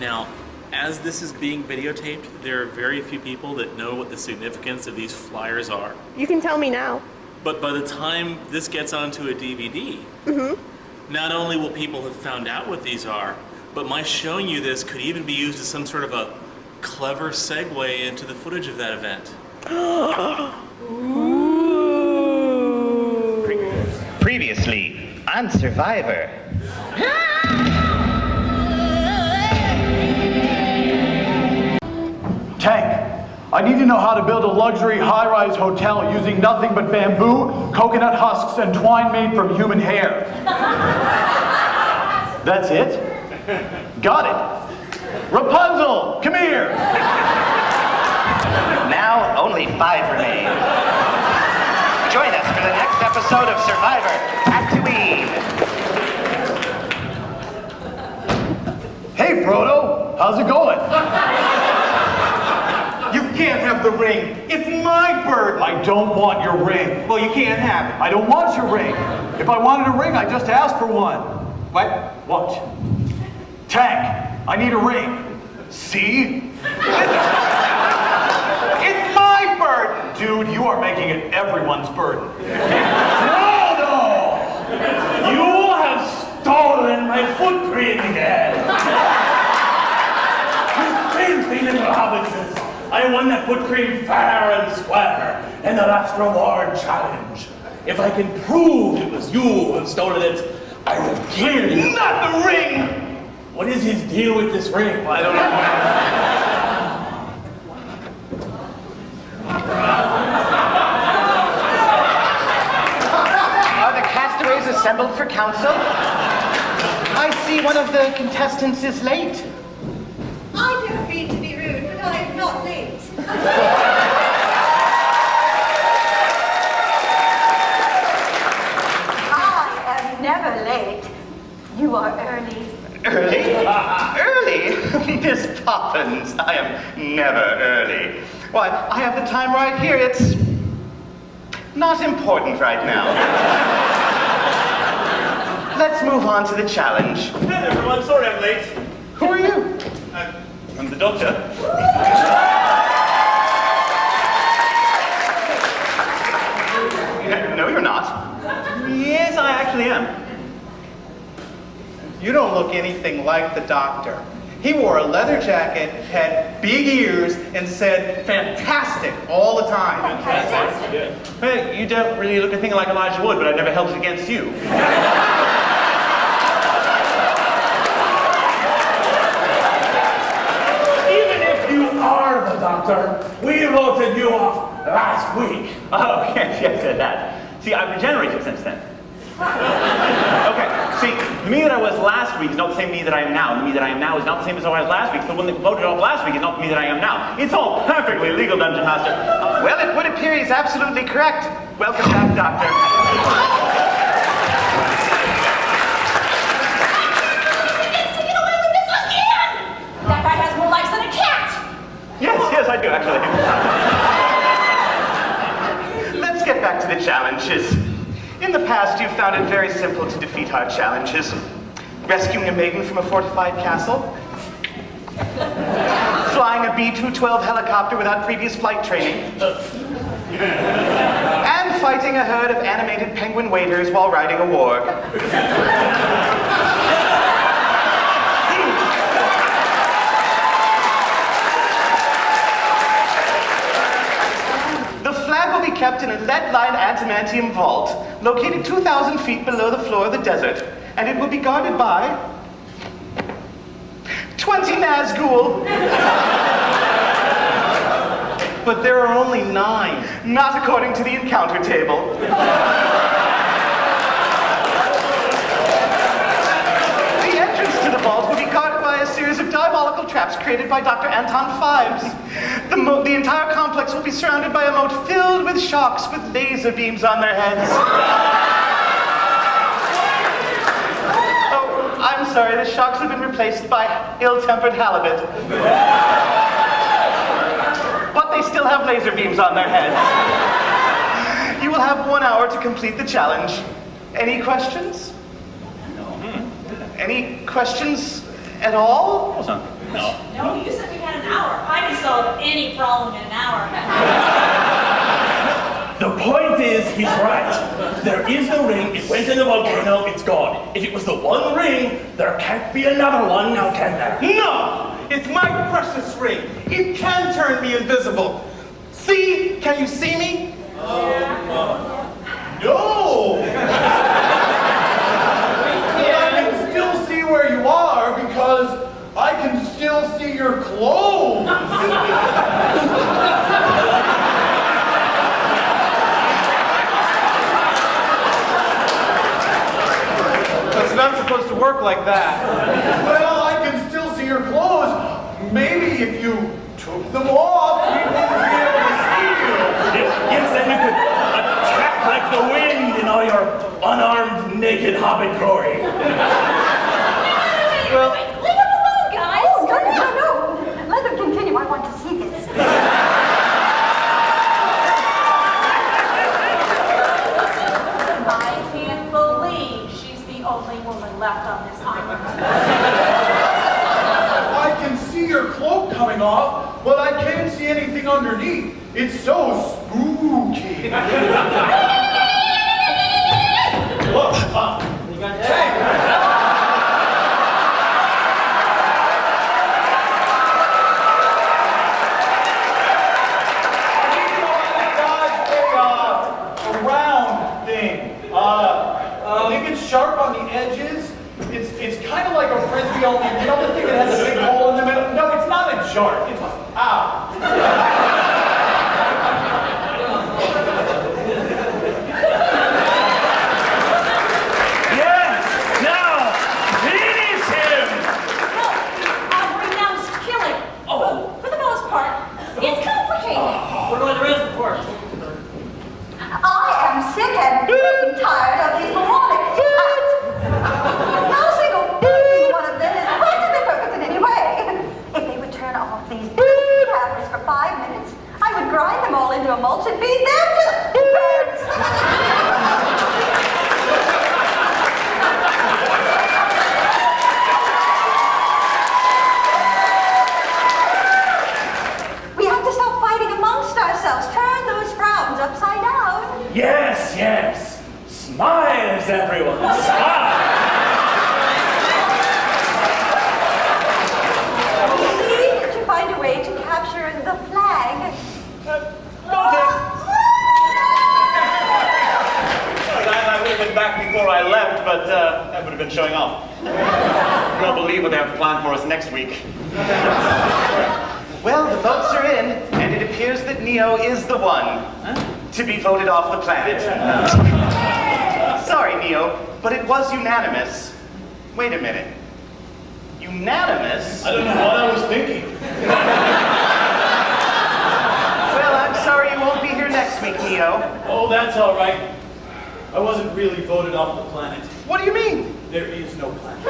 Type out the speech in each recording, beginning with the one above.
Now, as this is being videotaped, there are very few people that know what the significance of these flyers are. You can tell me now. But by the time this gets onto a DVD, not only will people have found out what these are, but my showing you this could even be used as some sort of a clever segue into the footage of that event. Previously on Survivor. Tank, I need to know how to build a luxury high-rise hotel using nothing but bamboo, coconut husks, and twine made from human hair. That's it? Got it. Rapunzel, come here. Now only 5 remain. Join us for the next episode of Survivor Tatooine. Hey, Frodo, how's it going? You can't have the ring. It's my bird. I don't want your ring. Well, you can't have it. I don't want your ring. If I wanted a ring, I'd just ask for one. What? What? Tank, I need a ring. See? It's my bird. Dude, you are making it everyone's burden. Frodo! You have stolen my foot cream again! You filthy little hobbitses! I won that foot cream fair and square in the last reward challenge. If I can prove it was you who stolen it, I will kill you. Not the ring. What is his deal with this ring? I don't know. Are the castaways assembled for council? I see one of the contestants is late. I don't mean to be rude, but I am not late. I am never late. You are early. Early? Early? Miss Poppins, I am never early. Why, I have the time right here. It's not important right now. Let's move on to the challenge. Hey everyone, sorry I'm late. Who are you? I'm the doctor. No, you're not. Yes, I actually am. You don't look anything like the doctor. He wore a leather jacket, had big ears, and said fantastic all the time. Fantastic. Yeah. Hey, you don't really look anything like Elijah Wood, but I never held it against you. Even if you are the doctor, we voted you off last week. Oh, yes, said that. See, I've regenerated since then. Okay, see, the me that I was last week is not the same me that I am now. The me that I am now is not the same as I was last week. The one that voted off last week is not the me that I am now. It's all perfectly legal, Dungeon Master. Well, it would appear he's absolutely correct. Welcome back, Doctor. That guy has more legs than a cat. Yes, I do, actually. Let's get back to the challenges. In the past, you've found it very simple to defeat our challenges. Rescuing a maiden from a fortified castle. Flying a B-212 helicopter without previous flight training. And fighting a herd of animated penguin waiters while riding a warg. The flag will be kept in a lead-lined adamantium vault, located 2,000 feet below the floor of the desert. and it will be guarded by 20 Nazgul. But there are only 9. Not according to the encounter table. The entrance to the vault will be guarded by a series of diabolical traps created by Dr. Anton Fives. The entire complex will be surrounded by a moat filled with sharks with laser beams on their heads. Oh, I'm sorry, the sharks have been replaced by ill-tempered halibut. But they still have laser beams on their heads. You will have 1 hour to complete the challenge. Any questions? No. Any questions at all? No. No, you said we had an hour. I can solve any problem in an hour. The point is, he's right. There is no ring, it went in the volcano, it's gone. If it was the one ring, there can't be another one, now can there? No! It's my precious ring. It can turn me invisible. See? Can you see me? No! But I can still see where you are because I can still see your clothes. It's not supposed to work like that. Well, I can still see your clothes. Maybe if you took them off, people would be able to see you. Yes, then you could attack like the wind in all your unarmed, naked hobbit glory. Well, leave him alone, guys. Oh, no. Let them continue. I want to see this. I can't believe she's the only woman left on this island. I can see your cloak coming off, but I can't see anything underneath. It's so spooky. Look, hey! I think it's sharp on the edges. It's kind of like a frisbee, only you know the thing that has a big hole in the middle? No, it's not a jar. It's ow. Yes! Now, finish him! No, I've renounced killing. Oh. For the most part, it's complicated. What do there is, of course? I am sick and tired of these moronic cats. No single one of them is practically perfect in any way. If they would turn off these cameras for 5 minutes, I would grind them all into a mulch and feed them to the birds. We have to stop fighting amongst ourselves. Turn those frowns upside down. Yes, yes. Smiles, everyone. Smile. We need to find a way to capture the flag. I would have been back before I left, but that would have been showing off. You won't believe what they have planned for us next week. Well, the votes are in, and it appears that Neo is the one to be voted off the planet. Sorry, Neo, but it was unanimous. Wait a minute. Unanimous? I don't know what I was thinking. Well, I'm sorry you won't be here next week, Neo. Oh, that's all right. I wasn't really voted off the planet. What do you mean? There is no planet.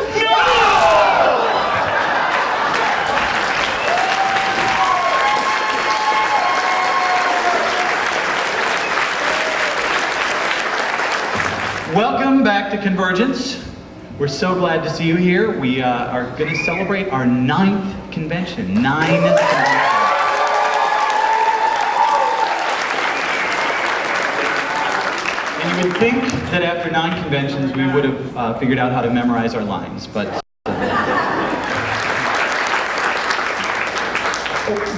Welcome back to CONvergence. We're so glad to see you here. We are going to celebrate our 9th convention. 9 conventions. And you would think that after 9 conventions we would have figured out how to memorize our lines, but...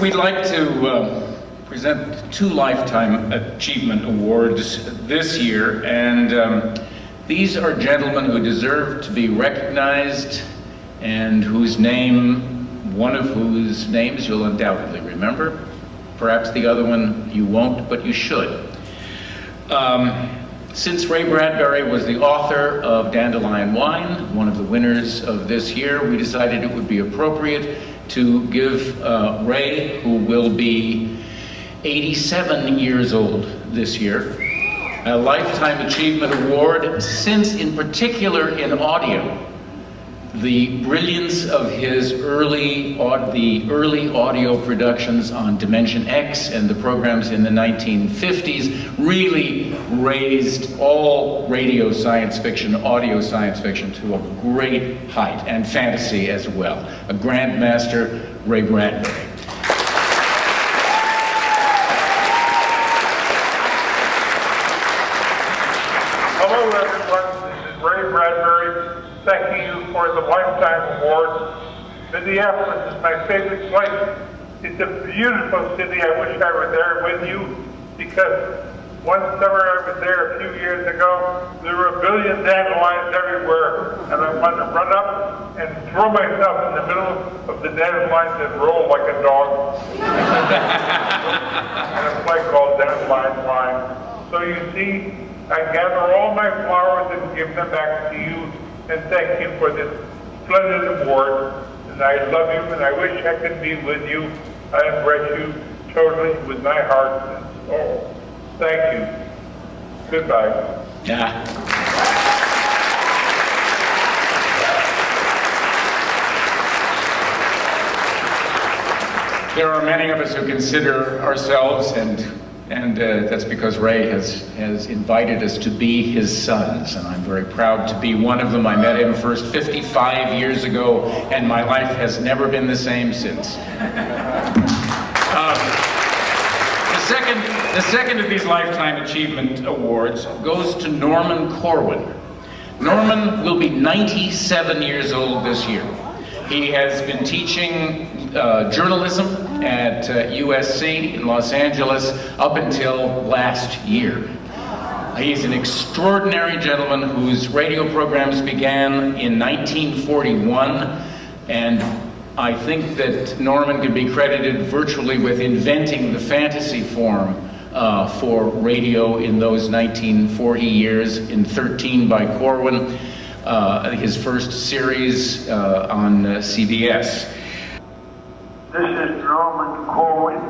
We'd like to present 2 Lifetime Achievement Awards this year, and These are gentlemen who deserve to be recognized and one of whose names you'll undoubtedly remember. Perhaps the other one you won't, but you should. Since Ray Bradbury was the author of Dandelion Wine, one of the winners of this year, we decided it would be appropriate to give Ray, who will be 87 years old this year, a Lifetime Achievement Award, since in particular in audio, the brilliance of his early audio productions on Dimension X and the programs in the 1950s really raised all radio science fiction, audio science fiction to a great height, and fantasy as well. A grandmaster, Ray Bradbury. Hello everyone, this is Ray Bradbury, thanking you for the Lifetime Award. Minneapolis is my favorite place. It's a beautiful city. I wish I were there with you, because one summer I was there a few years ago, there were a billion dandelions everywhere, and I wanted to run up and throw myself in the middle of the dandelions and roll like a dog. And a play called Dandelion Wine. So you see, I gather all my flowers and give them back to you, and thank you for this splendid award. And I love you, and I wish I could be with you. I embrace you totally with my heart and soul. Thank you. Goodbye. Yeah. There are many of us who consider ourselves, and that's because Ray has invited us to be his sons, and I'm very proud to be one of them. I met him first 55 years ago, and my life has never been the same since. The second of these Lifetime Achievement Awards goes to Norman Corwin. Norman will be 97 years old this year. He has been teaching journalism at USC in Los Angeles up until last year. He's an extraordinary gentleman whose radio programs began in 1941, and I think that Norman can be credited virtually with inventing the fantasy form for radio in those 1940 years, in 13 by Corwin, his first series on CBS. This is Norman Corwin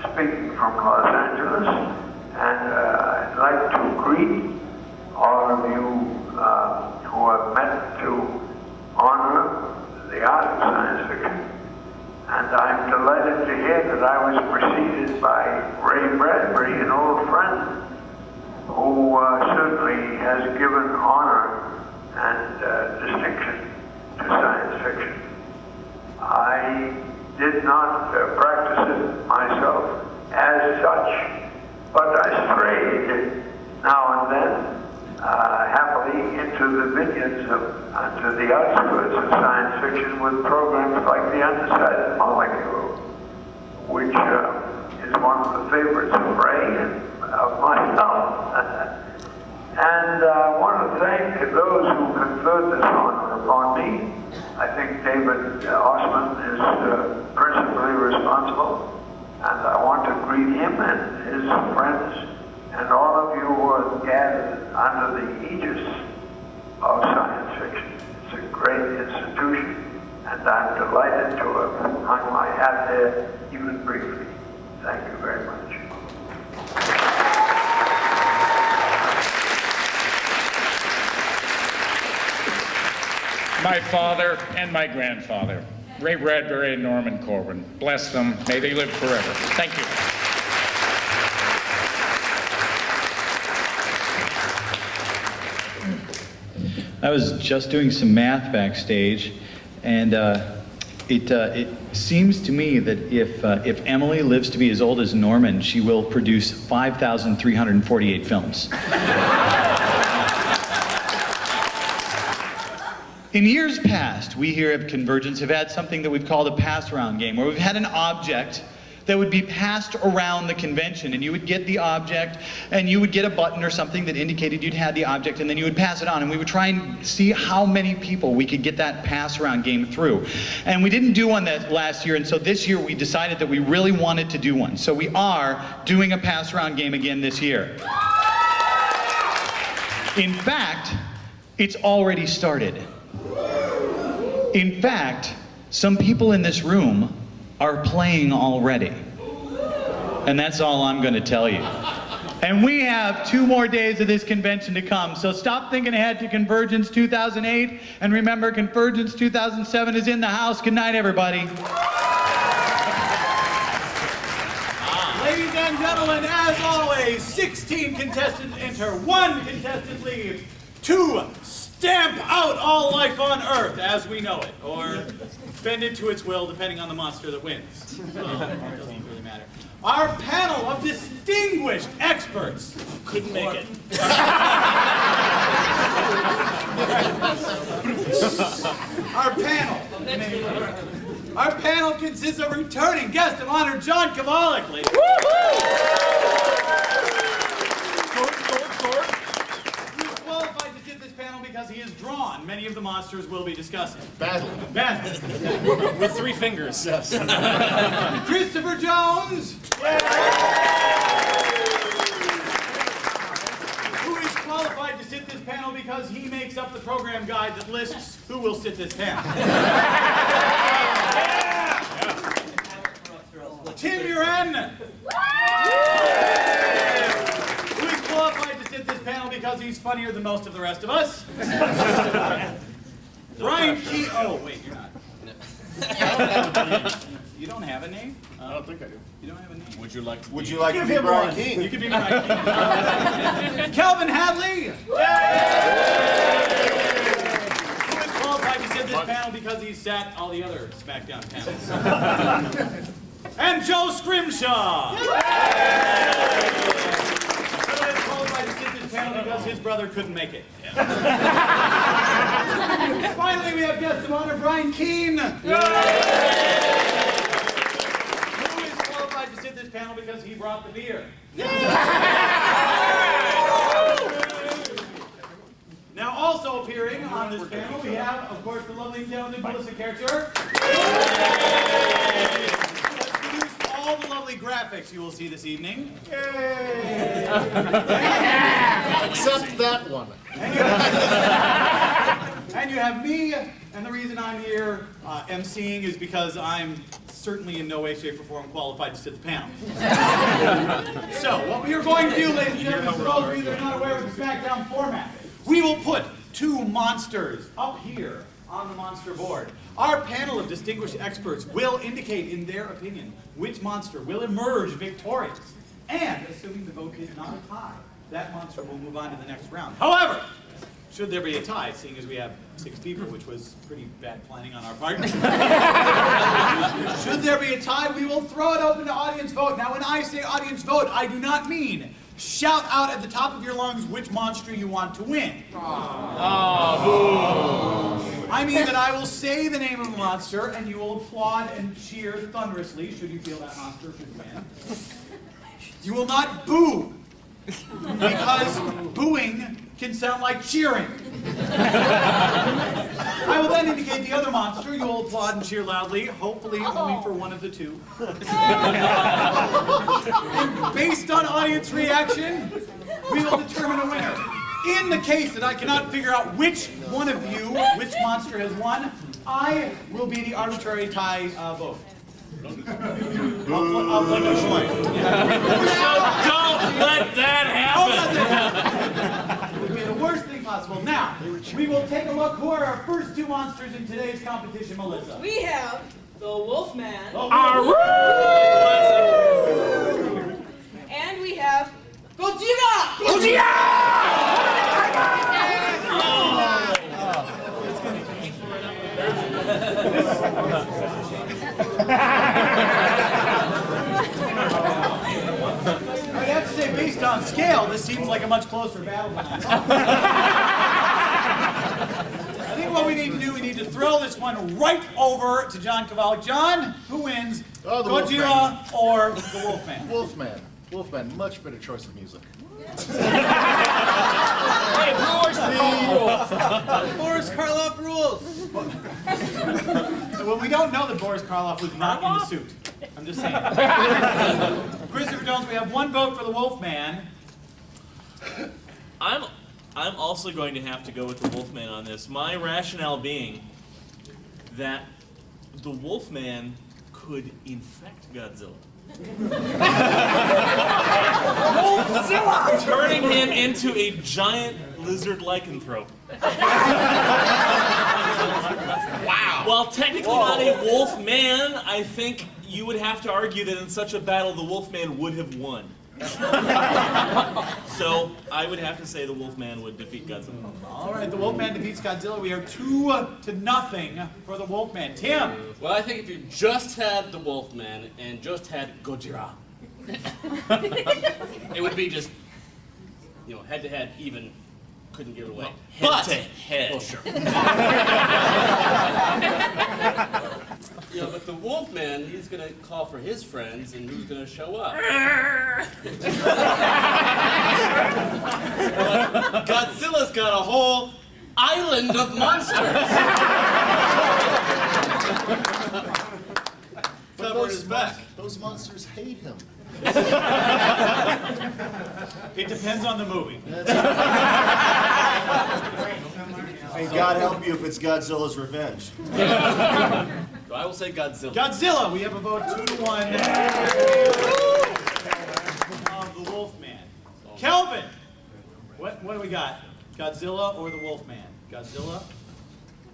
speaking from Los Angeles, and I'd like to greet all of you who have met to honor the art of science fiction. And I'm delighted to hear that I was preceded by Ray Bradbury, an old friend, who certainly has given honor and distinction to science fiction. I did not practice it myself as such, but I strayed now and then happily into the vineyards to the outskirts of science fiction with programs like The Undecided Molecule, which is one of the favorites of Ray and of myself. And I want to thank those who conferred this honor upon me. I think David Osman is principally responsible, and I want to greet him and his friends and all of you who are gathered under the aegis of science fiction. It's a great institution, and I'm delighted to have hung my hat there even briefly. Thank you very much. My father and my grandfather, Ray Bradbury and Norman Corwin. Bless them. May they live forever. Thank you. I was just doing some math backstage, and it seems to me that if Emily lives to be as old as Norman, she will produce 5,348 films. In years past, we here at CONvergence have had something that we've called a pass-around game, where we've had an object that would be passed around the convention, and you would get the object, and you would get a button or something that indicated you'd had the object, and then you would pass it on, and we would try and see how many people we could get that pass around game through. And we didn't do one that last year, and so this year we decided that we really wanted to do one. So we are doing a pass around game again this year. In fact, it's already started. In fact, some people in this room are playing already. And that's all I'm going to tell you. And we have 2 more days of this convention to come, so stop thinking ahead to CONvergence 2008, and remember, CONvergence 2007 is in the house. Good night, everybody. Ladies and gentlemen, as always, 16 contestants enter, 1 contestant leaves, 2 stamp out all life on Earth as we know it, or bend it to its will, depending on the monster that wins. It doesn't really matter. Our panel of distinguished experts couldn't make it. Our panel consists of returning guest of honor John Kavalikli. He's qualified to sit this panel because he has drawn many of the monsters we'll be discussing. Badly. With 3 fingers. Yes. Christopher Jones. Who is qualified to sit this panel because he makes up the program guide that lists who will sit this panel. Tim Uren. Who is qualified to sit this panel because he's funnier than most of the rest of us. Brian Key. Oh, wait, you're not. You don't have a name? I don't think I do. You don't have a name? Would you like to Would be? you like to be Brian King? You can be Brian King. Calvin Hadley. Who is qualified to sit this panel because he sat all the other SmackDown panels. And Joe Scrimshaw. Who is qualified to sit this panel because his brother couldn't make it. Finally, we have guest of honor Brian Keane. Who is qualified to sit this panel because he brought the beer. Now, also appearing on this panel, we have, of course, the lovely and talented Melissa Kercher. Who has produced all the lovely graphics you will see this evening. Except that one. And you have me, and the reason I'm here emceeing is because I'm certainly in no way, shape, or form qualified to sit the panel. So, what we are going to do, ladies and gentlemen, for those of you that are not aware of the SmackDown format, we will put 2 monsters up here on the monster board. Our panel of distinguished experts will indicate in their opinion which monster will emerge victorious. And, assuming the vote is not a tie, that monster will move on to the next round. However, should there be a tie, seeing as we have 6 people, which was pretty bad planning on our part. Should there be a tie, we will throw it open to audience vote. Now, when I say audience vote, I do not mean shout out at the top of your lungs which monster you want to win. I mean that I will say the name of the monster, and you will applaud and cheer thunderously should you feel that monster should win. You will not boo, because booing can sound like cheering. I will then indicate the other monster. You will applaud and cheer loudly, hopefully only for one of the 2. And based on audience reaction, we will determine a winner. In the case that I cannot figure out which one of you, which monster has won, I will be the arbitrary tie vote. I'll flip a coin. Don't let that happen. It would be the worst thing possible. Now, we will take a look. Who are our first 2 monsters in today's competition, Melissa? We have the Wolfman. And we have Gojira! I'd have to say, based on scale, this seems like a much closer battle than I thought. I think what we need to do, we need to throw this one right over to John Cavalli. John, who wins? Oh, the Gojira or the Wolfman? Wolfman. Wolfman, much better choice of music. Hey, Boris Karloff rules. Well, we don't know that Boris Karloff was not in the suit. I'm just saying. Christopher Jones, we have one vote for the Wolfman. I'm also going to have to go with the Wolfman on this. My rationale being that the Wolfman could infect Godzilla. Wolfzilla! Turning him into a giant lizard lycanthrope. Wow. While technically not a Wolfman, I think you would have to argue that in such a battle the Wolfman would have won. So I would have to say the Wolfman would defeat Godzilla. All right, the Wolfman defeats Godzilla. We are 2-0 for the Wolfman. Tim. Well, I think if you just had the Wolfman and just had Gojira, it would be just, head to head, even. Couldn't give it away. Head to head. Well, sure. But the Wolfman, he's going to call for his friends, and who's going to show up? Godzilla's got a whole island of monsters. Covering his back. Those monsters hate him. It depends on the movie. May God help you if it's Godzilla's revenge. So I will say Godzilla. Godzilla, we have a vote 2-1 of the Wolfman. Kelvin, what do we got? Godzilla or the Wolfman? Godzilla,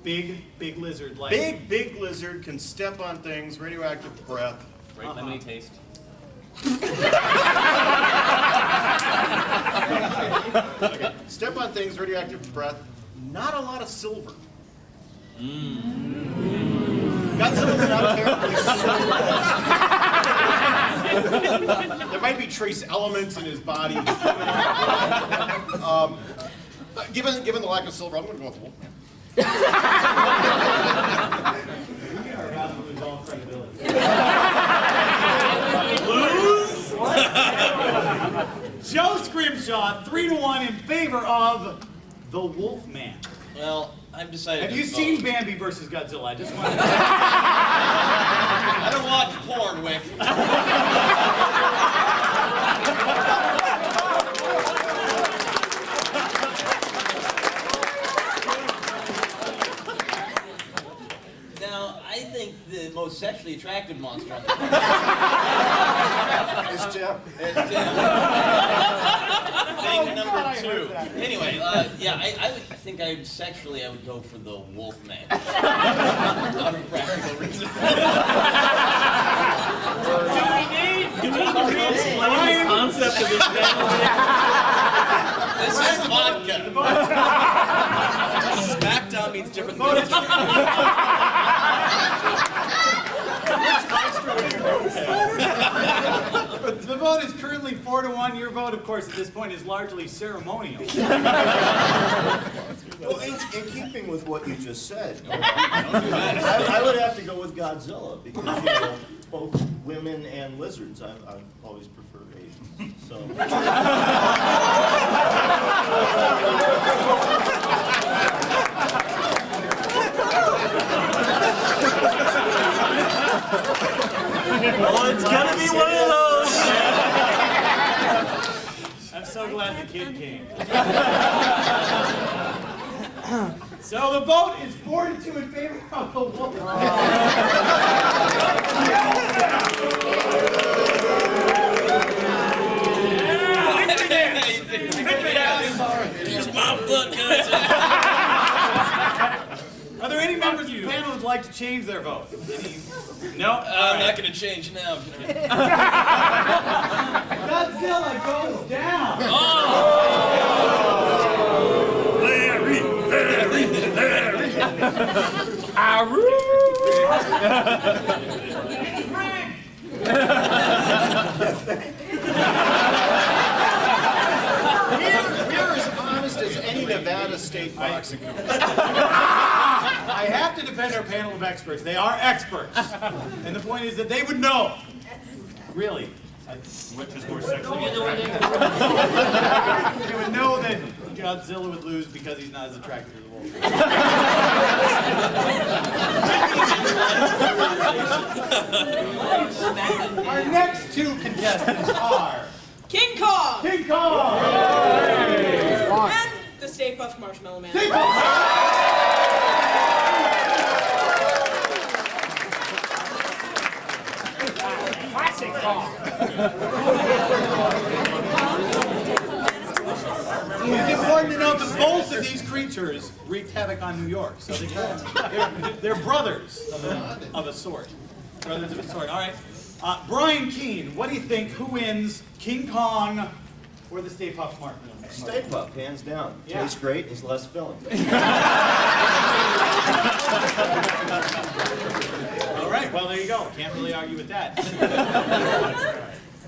big lizard like. Big lizard can step on things, radioactive breath. Great lemony taste. Okay. Step on things, radioactive breath. Not a lot of silver. Godzilla's not terribly silver. There might be trace elements in his body. Given the lack of silver, I'm going to go with the Wolfman. We are about to lose all credibility. Joe Scrimshaw, 3-1 in favor of the Wolfman. Well, I've decided. Have you seen Bambi versus Godzilla? I just want to. I don't watch porn, Wick. Now, I think the most sexually attractive monster on the planet It's Jim. Thing number 2. Anyway, I think I would go for the Wolfman. Out of practical reasons. Do we need to re-explain the concept of this battle? This is vodka. Smackdown means different things. The vote is currently 4-1. Your vote, of course, at this point is largely ceremonial. Well, in keeping with what you just said, I would have to go with Godzilla because both women and lizards. I've always preferred Asians. So. Oh, it's gonna be one of those. I'm so glad the kid came. So the vote is 4-2 in favor of the Wolfman. Here's my foot, guys. Are there any members of the panel who'd like to change their vote? No? I'm not going to change now. Godzilla goes down. Very. You're as honest as any Nevada State boxing coach. have to defend our panel of experts. They are experts. And the point is that they would know. Really. Which is more sexually They would know that Godzilla would lose because he's not as attractive as a wolf. Our next two contestants are King Kong! King Kong! And the Stay Puft Marshmallow Man. Stay Puft! Classic Kong! It's important to note that both of these creatures wreaked havoc on New York. So they're brothers of a sort. Brothers of a sort. All right. Brian Keene, what do you think? Who wins, King Kong or the Stay Puft Marshmallow Man? Stay Puft, hands down. Yeah. Tastes great, is less filling. All right, well, there you go. Can't really argue with that.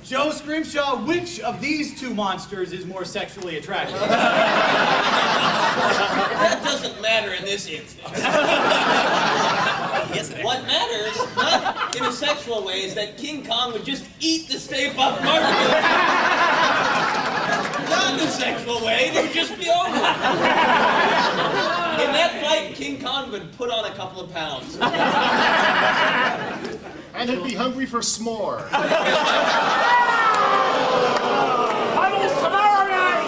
Joe Scrimshaw, which of these two monsters is more sexually attractive? That doesn't matter in this instance. What matters, not in a sexual way, is that King Kong would just eat the Stay Puft Marshmallow. Not in a sexual way, it would just be over. In that fight, King Kong would put on a couple of pounds. And he'd be hungry for s'more. Tomorrow night!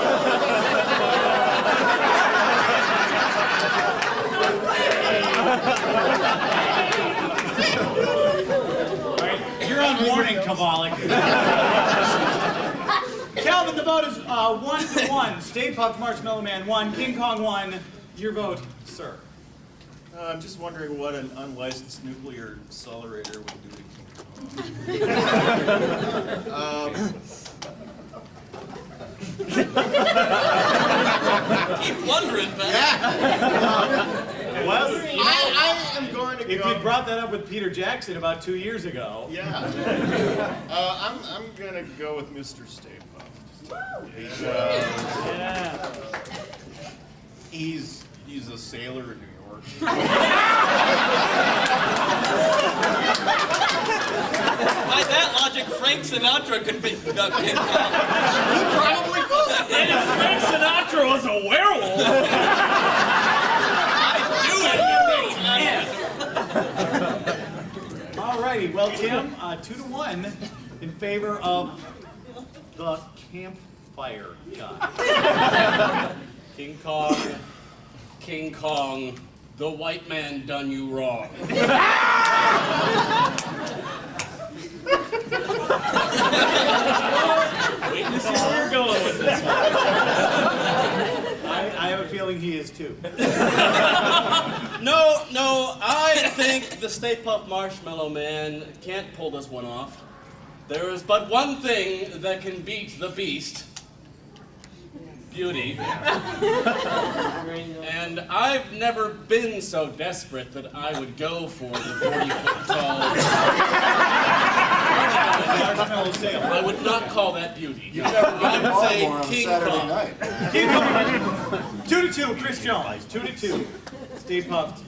All right, you're on warning, Kavalik. Calvin, the vote is 1-1. Stay Puft Marshmallow Man 1, King Kong 1. Your vote, sir. I'm just wondering what an unlicensed nuclear accelerator would do to King Kong. Keep wondering, man. Well, I am going to go. if you brought that up with Peter Jackson about 2 years ago. Yeah. I'm going to go with Mr. Stay Puft. He's a sailor in New York. By that logic, Frank Sinatra could be King Kong. He probably could. And if Frank Sinatra was a werewolf, Alrighty, well, Tim, 2-1 in favor of the campfire guy. King Kong, the white man done you wrong. Waiting to see where you're going with this one. I have a feeling he is too. No, I think the Stay Puft Marshmallow Man can't pull this one off. There is but one thing that can beat the beast. Beauty. And I've never been so desperate that I would go for the 40-foot tall Marshmallow sailor. I would not call that beauty. You've never been I to would say Baltimore on King Saturday Kong. night. King Kong. 2-2, Chris Jones. 2-2. Stay Puft,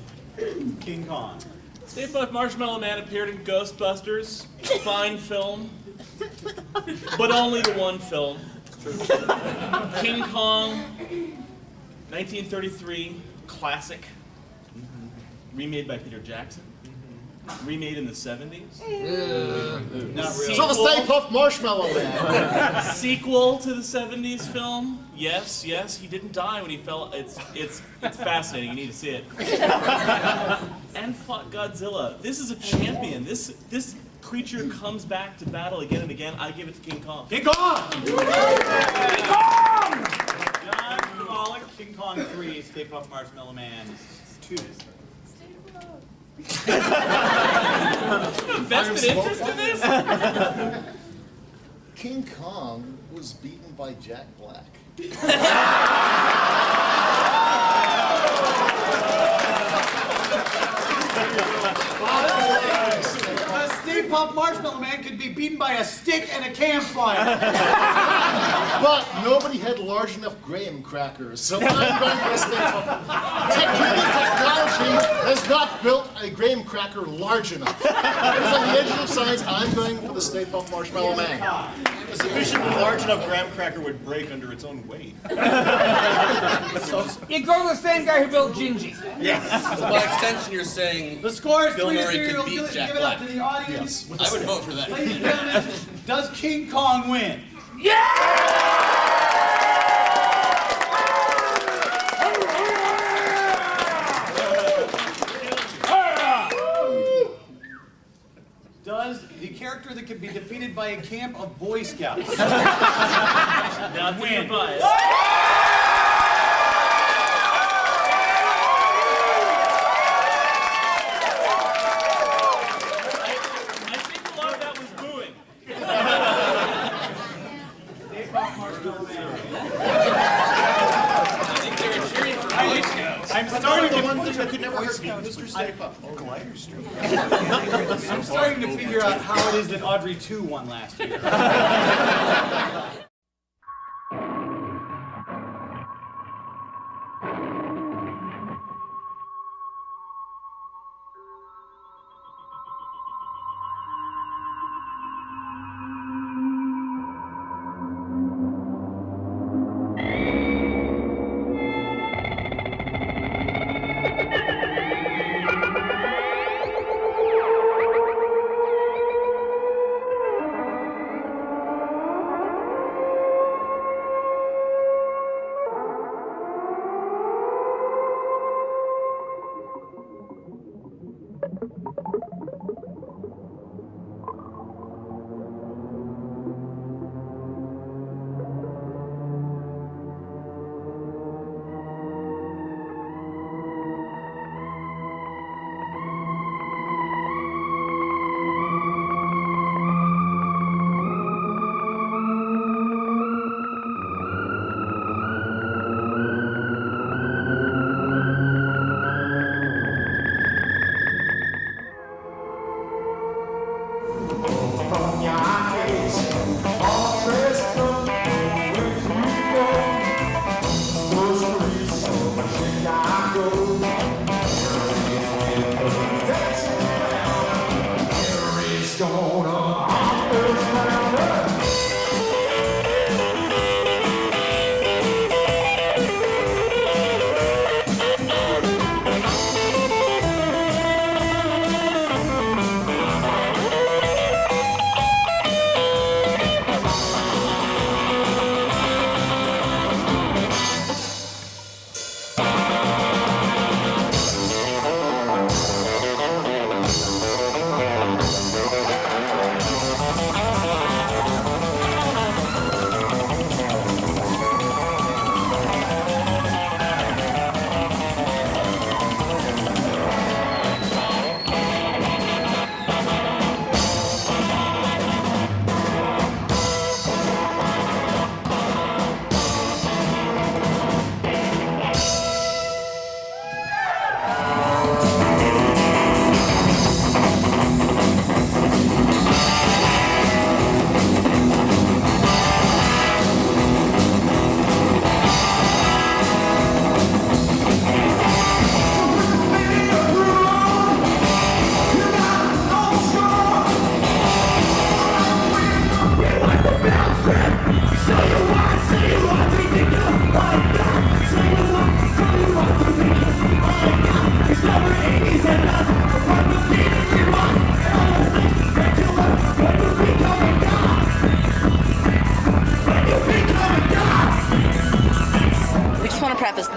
King Kong. Stay Puft Marshmallow Man appeared in Ghostbusters. Fine film. But only the one film. King Kong, 1933, classic. Remade by Peter Jackson. Remade in the 70s. Not really. So the Stay Puft Marshmallow Man. Sequel to the 70s film. Yes, he didn't die when he fell. It's fascinating. You need to see it. And fought Godzilla. This is a champion. This creature comes back to battle again and again. I give it to King Kong. King Kong! King Kong! John Kavalik, King Kong 3, Stay Puft Marshmallow Man 2. Vested interest in this? King Kong was beaten by Jack Black. Stay Puft Marshmallow Man could be beaten by a stick and a campfire. But nobody had large enough graham crackers, so I'm going for the Stay Puft. Technology has not built a graham cracker large enough. It's on the edge of science. I'm going for the Stay Puft Marshmallow Man. A sufficiently large enough graham cracker would break under its own weight. You go to the same guy who built Gingy. Yeah. So by extension, you're saying The score is Bill 3-0. Murray could Give beat it Jack up Black. to the audience. I would vote for that. Ladies and gentlemen, does King Kong win? Does the character that could be defeated by a camp of Boy Scouts win? I think a lot of that was booing. I think they were cheering for Boy Scouts. I'm starting The to one thing that could never hurt me, Mr. Stay Puft. Oh, glider strip. I'm starting to figure out how it is that Audrey 2 won last year.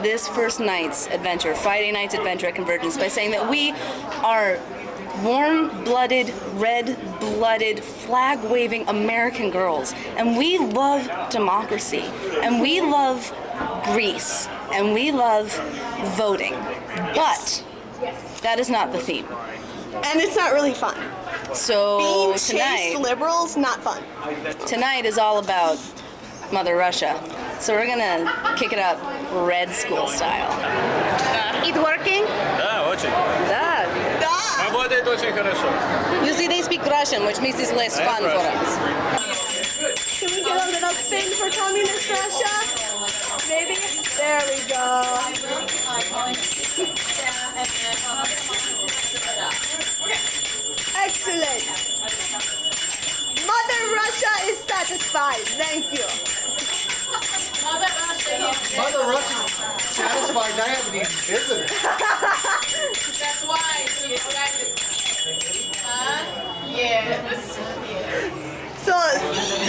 This first night's adventure, Friday night's adventure at CONvergence, by saying that we are warm-blooded, red-blooded, flag-waving American girls, and we love democracy, and we love Greece, and we love voting. But that is not the theme. And it's not really fun. So being tonight, chased liberals, not fun. Tonight is all about Mother Russia. So we're gonna kick it up Red School style. It working? Да, очень. Да. Да. You see, they speak Russian, which makes this less fun for us. Can we get a little spin for communist Russia? Maybe? There we go. Excellent. Mother Russia is satisfied. Thank you. Mother Russia is Mother Russia satisfied. I haven't even visited. That's why she is practicing. Yes. So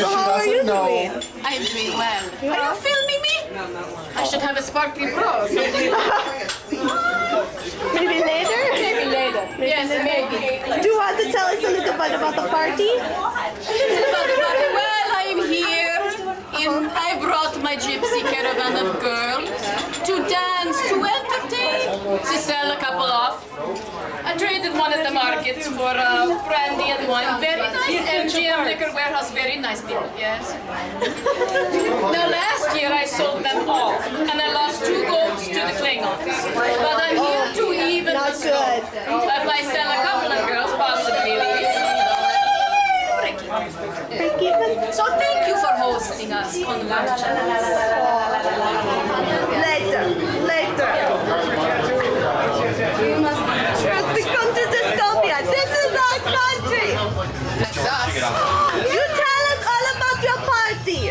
how are you doing? I'm doing well. Are you filming me? I should have a sparkly bra. Maybe later? Maybe later. Yes, maybe. Do you want to tell us a little bit about the party? Well, I'm here. I brought my gypsy caravan of girls to dance, to entertain, to sell a couple off. I traded one at the market for brandy and wine. Very nice. MGM Liquor Warehouse, very nice people, yes. Now, last year I sold them all, and I lost 2 goats to the Klingons. But I'm here to even the score. If I sell a couple of girls, possibly so thank you for hosting us, CONvergence. Later. We come to dystopia. This is our country. You tell us all about your party.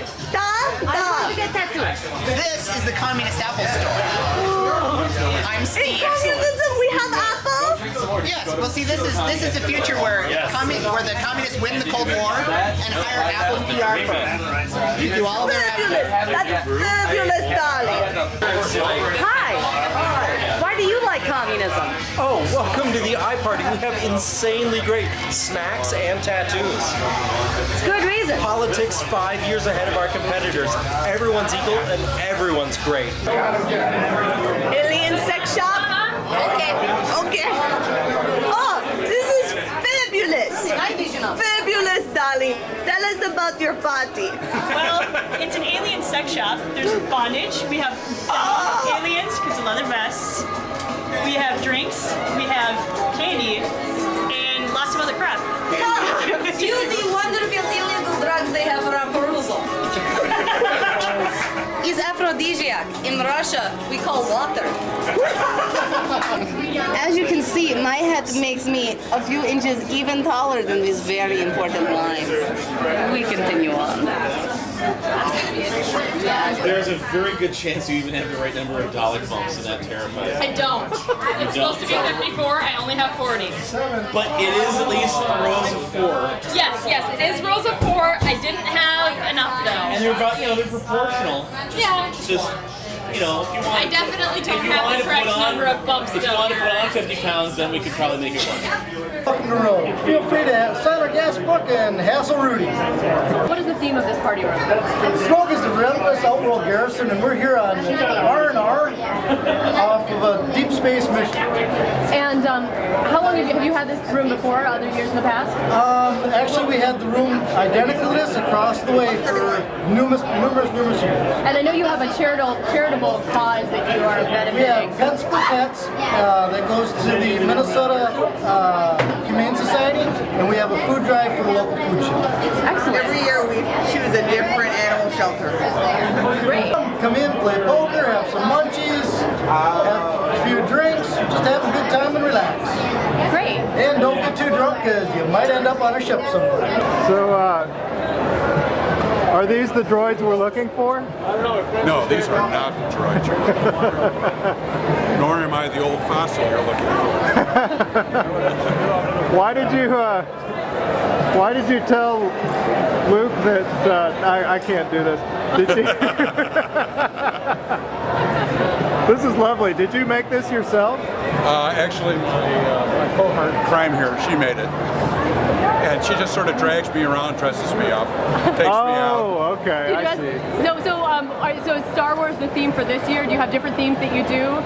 This is the Communist Apple Store. I'm Steve. In communism, we have Apple? Yes. Well, see, this is a future where the communists win the Cold War and hire Apple's PR firm. Do all their That's fabulous, darling. Hi. Why do you like communism? Oh, welcome to the iParty. We have insanely great snacks and tattoos. Good reason. Politics 5 years ahead of our competitors. Everyone's equal and everyone's great. Alien sex shop? Okay. Oh, this is fabulous. Fabulous, darling. Tell us about your party. Well, it's an alien sex shop. There's bondage. We have aliens because of leather vests. We have drinks. We have candy. And lots of other crap. You the wonderful illegal drugs they have for our perusal. Is aphrodisiac. In Russia, we call water. As you can see, my head makes me a few inches even taller than these very important lines. We continue on. There's a very good chance you even have the right number of Dalek bumps, and that terrifies me. I don't. It's supposed to be 54. I only have 40. But it is at least rows of 4. Yes, it is rows of 4. I didn't have enough though. And they're about, they're proportional. Yeah. Just, if you want. I definitely don't have the correct number of bumps though. If you want to put on 50 pounds, then we could probably make it work. Welcome to Rome. Feel free to sign our gas book and hassle Rudy. What is the theme of this party room? Smoke is the relentless outworld garrison, and we're here on R&R off of a deep space mission. And how long have you had this room before, other years in the past? Actually, we had the room identical to this across the way for numerous years. And I know you have a charitable cause that you are benefiting. We have Pets for Pets that goes to the Minnesota Humane Society, and we have a food drive for the local food shop. Excellent. Every year we choose a different animal shelter. Great. Come in, play poker, have some munchies, have a few drinks, just have a good time and relax. Great. And don't get too drunk because you might end up on a ship somewhere. So, are these the droids we're looking for? No, these are not the droids you're looking for. Nor am I the old fossil you're looking for. Why did you tell Luke that I can't do this? Did you? This is lovely. Did you make this yourself? Actually, my cohort in crime here, she made it. And she just sort of drags me around, dresses me up, takes me out. Oh, okay, I see. No, so is Star Wars the theme for this year? Do you have different themes that you do?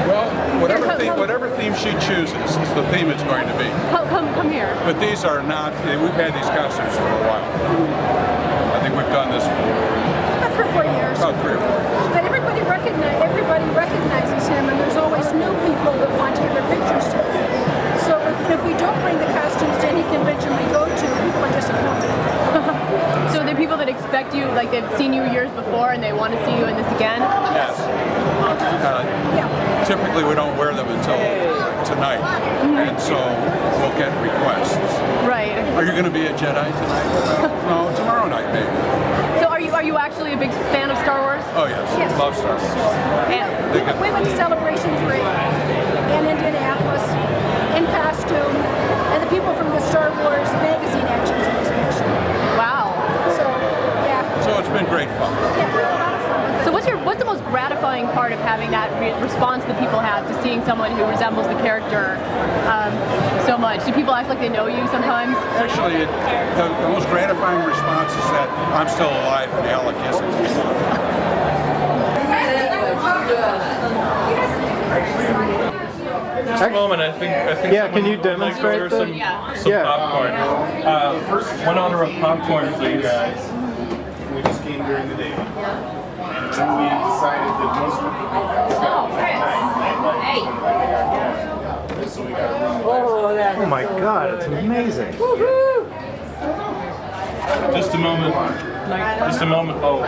Well, whatever theme she chooses is the theme it's going to be. Come here. But these are not, we've had these costumes for a while. I think we've done this For 4 years. about 3 or 4 years. But everybody recognizes him, and there's always new people that want to get their pictures taken. expect you, like they've seen you years before and they want to see you in this again? Yes. Typically we don't wear them until tonight, and so we'll get requests. Right. Are you going to be a Jedi tonight? No, tomorrow night maybe. So are you actually a big fan of Star Wars? Oh yes, love Star Wars. We went to Celebration 3 in Indianapolis in costume, and the people from the Star Wars magazine actually took this picture. Wow. So, yeah. So it's been great fun. So what's the most gratifying part of having that response that people have to seeing someone who resembles the character so much? Do people act like they know you sometimes? Actually, the most gratifying response is that I'm still alive and Alec isn't. Just a moment, I think yeah, can you demonstrate order some popcorn. First, one order of popcorn, please. We just came during the day. And then we decided that most of the people so we got Oh my God, it's amazing. Just a moment. Just a moment. Oh.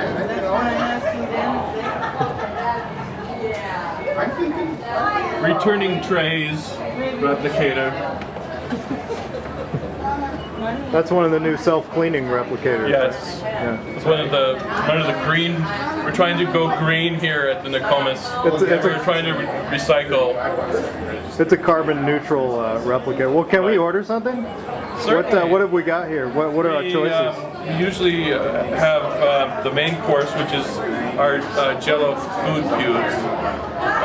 Returning trays, replicator. That's one of the new self-cleaning replicators. Yes. Yeah. It's one of the green. We're trying to go green here at the Nokomis. We're trying to recycle. It's a carbon neutral replicator. Well, can we order something? What have we got here? What are our choices? We usually have the main course, which is our Jello food cubes,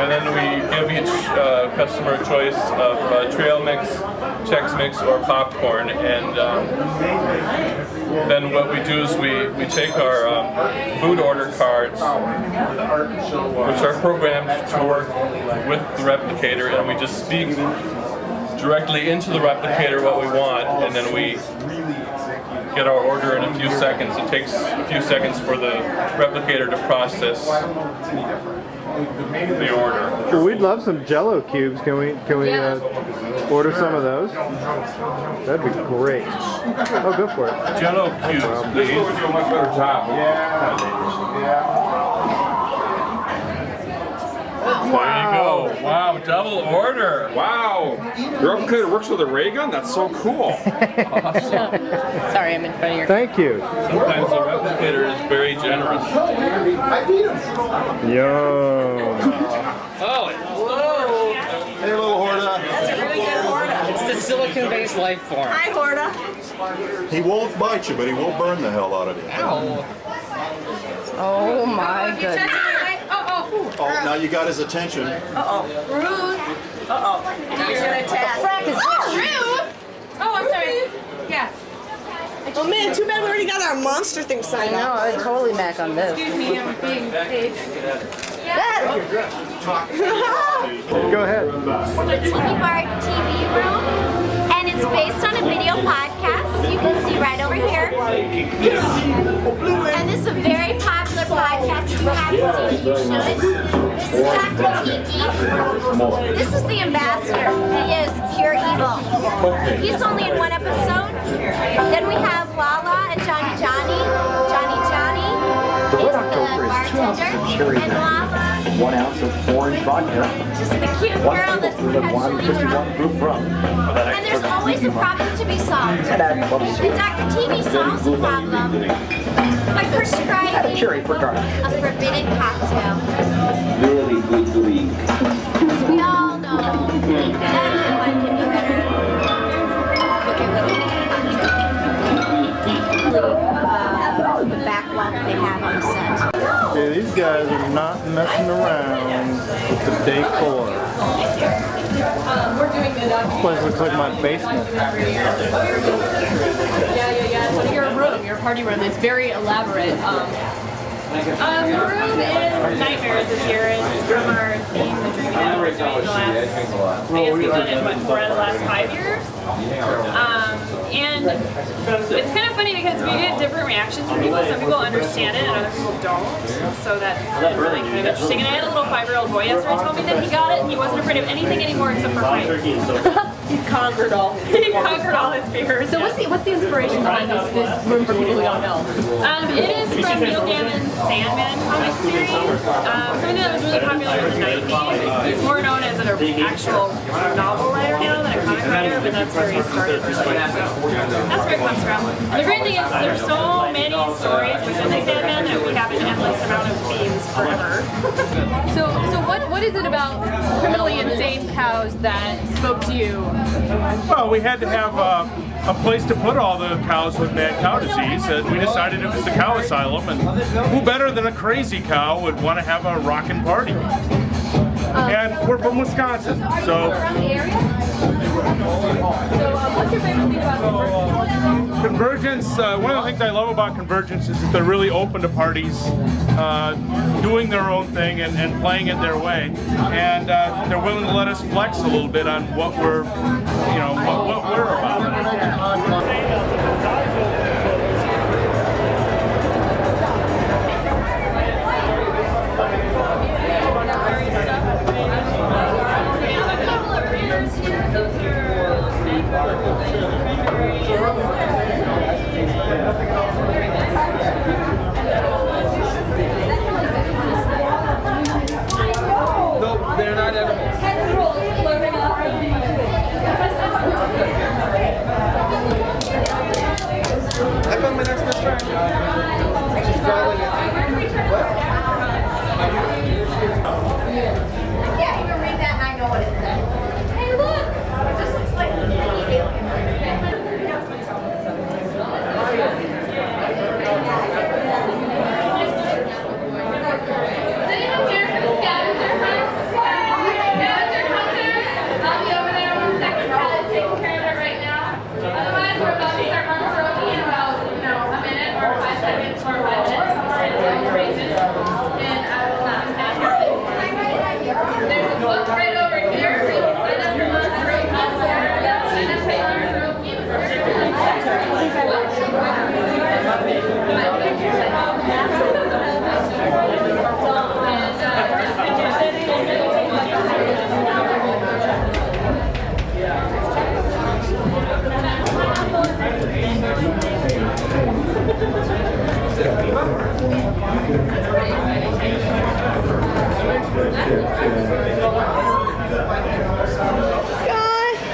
and then we give each customer a choice of trail mix, Chex Mix, or popcorn. And then what we do is we take our food order cards, which are programmed to work with the replicator, and we just speak directly into the replicator what we want, and then we get our order in a few seconds. It takes a few seconds for the replicator to process the order. Well, we'd love some Jello cubes. Can we order some of those? That'd be great. Oh, go for it. Jello cubes, please. There you go. Wow, double order. Wow. Your replicator works with a ray gun? That's so cool. Awesome. Sorry, I'm in front of your... Thank you. Sometimes the replicator is very generous. Yum. Oh, hey, little Horda. That's a really good Horda. It's the silicon-based life form. Hi, Horda. He won't bite you, but he will burn the hell out of you. Ow. Oh my goodness. Oh, now you got his attention. Uh-oh. Rude. Uh-oh. He's gonna attack. Frack is rude. Oh, I'm sorry. Yeah. Oh man, too bad we already got our monster thing signed up. I know, I'm totally back on this. Excuse me, I'm being paid. Go ahead. The TV Bar TV Room, and it's based on a video podcast you can see right over here. And this is a very popular podcast. If you haven't seen it, you should. This is Dr. Tiki. This is the ambassador. He is pure evil. He's only in one episode. Then we have Lala and Johnny Johnny. Johnny Johnny is the bartender. And Lala, 1 ounce of orange vodka. just the cute girl that's perpetually drunk. Proof rum. And there's always a problem to be solved. And Dr. TV solves the problem by prescribing Add a cherry for garnish. a forbidden cocktail. Really good league. As we all know, everyone can do better. Look at the back wall that they have on set. Okay, these guys are not messing around with the decor. We're doing the This place looks like my basement. Yeah. Your room, your party room, it's very elaborate. The room is nightmares this year. It's from our theme, the dreaming that we're doing the last, I guess we've done it, 4 out of the last 5 years. And it's kind of funny because we get different reactions from people. Some people understand it and other people don't. So that's really kind of interesting. And I had a little 5-year-old boy yesterday tell me that he got it and he wasn't afraid of anything anymore except for heights. He conquered all his fears. So what's the inspiration behind this room for people who don't know? It is from Neil Gaiman's Sandman comic series. Something that was really popular in the 90s. He's more known as an actual novel writer now than a comic writer, but that's where he started really. So that's where it comes from. And the great thing is there's so many stories within the Sandman that we have an endless amount of themes forever. So what is it about criminally insane cows that spoke to you? Well, we had to have a place to put all the cows with mad cow disease, and we decided it was the cow asylum, and who better than a crazy cow would want to have a rockin' party? And we're from Wisconsin, so... What's your favorite thing about CONvergence, one of the things I love about CONvergence is that they're really open to parties, doing their own thing and playing it their way, and they're willing to let us flex a little bit on what we're, what we're about. Nope, they're not edible. I found my next best friend. She's calling it. What? I can't even read that and I know what it says. Hey, look! This looks like an alien.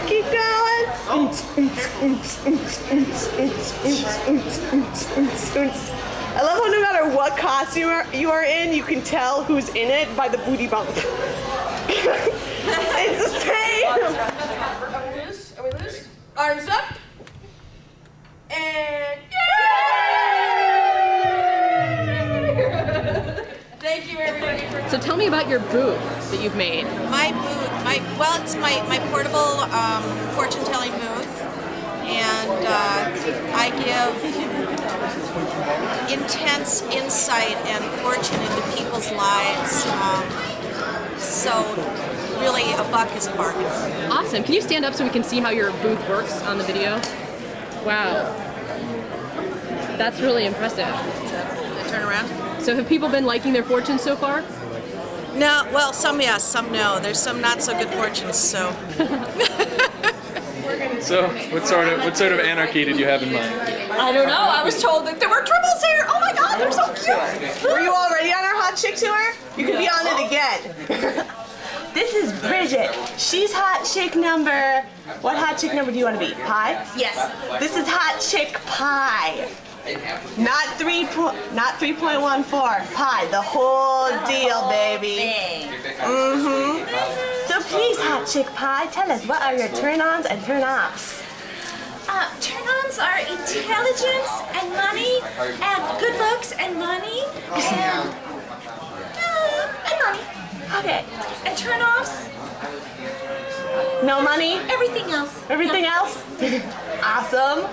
Keep going. I love how no matter what costume you are in, you can tell who's in it by the booty bump. It's the same. Are we loose? Are we loose? Arms up. And thank you everybody for. So tell me about your booth that you've made. My booth, it's my portable fortune-telling booth, and I give intense insight and fortune into people's lives. So really, a buck is a bargain. Awesome. Can you stand up so we can see how your booth works on the video? Wow. That's really impressive. Turn around. So have people been liking their fortunes so far? No, well, some yes, some no. There's some not so good fortunes, so. So, what sort of anarchy did you have in mind? I don't know. I was told that there were triples here. Oh my God, they're so cute. Were you already on our hot chick tour? You can be on it again. This is Bridget. She's hot chick number. What hot chick number do you want to be? Pie? Yes. This is hot chick pie. Not 3.14. Pie. The whole deal, baby. So please, hot chick pie, tell us what are your turn-ons and turn-offs? Turn-ons are intelligence and money and good looks and money and money. Okay. And turn-offs? No money? Everything else. Everything else? Awesome.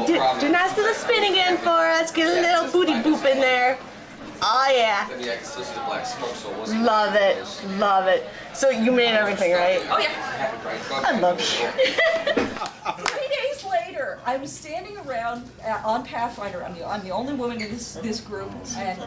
Do nice little spin again for us. Get a little booty boop in there. Oh yeah. Love it. Love it. So you made everything, right? Oh yeah. I love you. 3 days later, I'm standing around on Pathfinder. I'm the only woman in this group, and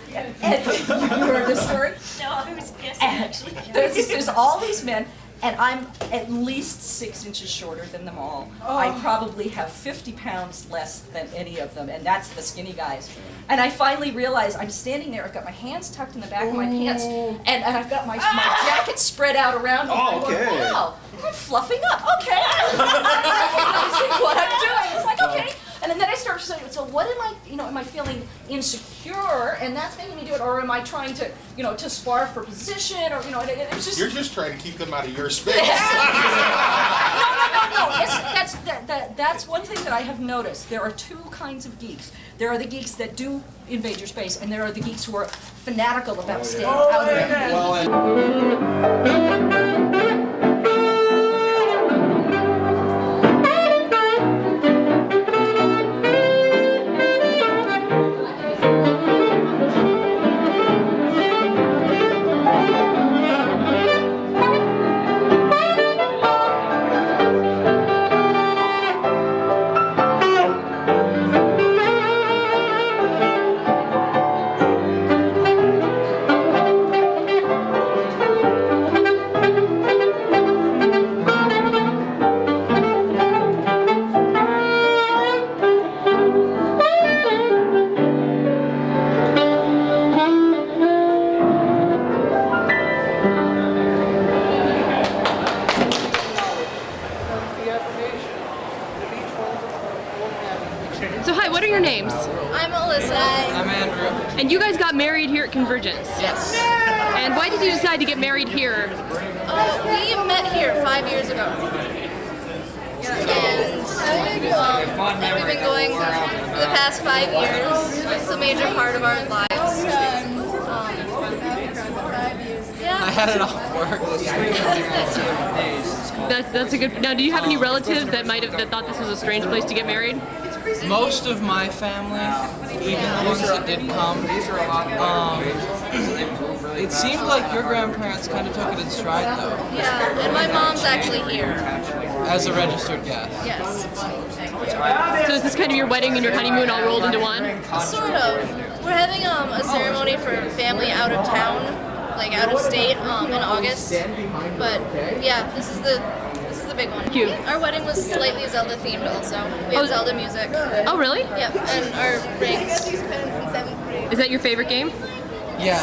you heard this story? No, I was guessing actually. There's all these men, And I'm at least 6 inches shorter than them all. I probably have 50 pounds less than any of them, and that's the skinny guys. And I finally realized I'm standing there, I've got my hands tucked in the back of my pants, and I've got my jacket spread out around me. Oh, and I'm okay. going, wow, I'm fluffing up, okay. I see what I'm doing. It's like, okay. And then I start saying, so what am I, am I feeling insecure, and that's making me do it, or am I trying to, to spar for position, or, it's just... You're just trying to keep them out of your space. No. That's one thing that I have noticed. There are two kinds of geeks. There are the geeks that do invade your space, and there are the geeks who are fanatical about staying out of it. So hi, what are your names? I'm Alyssa. I'm Andrew. And you guys got married here at CONvergence? Yes. And why did you decide to get married here? We met here 5 years ago. And we've been going for the past 5 years. It's a major part of our lives. I had it off work. That's a good. Now, do you have any relatives that that thought this was a strange place to get married? Most of my family, even the ones that did come, it seemed like your grandparents kind of took it in stride, though. Yeah, and my mom's actually here. As a registered guest. Yes. So is this kind of your wedding and your honeymoon all rolled into one? Sort of. We're having a ceremony for family out of town, like out of state, in August. But yeah, this is the big one. Cute. Our wedding was slightly Zelda themed also. We had Zelda music. Oh really? Yep, and our rings. Is that your favorite game? Yeah.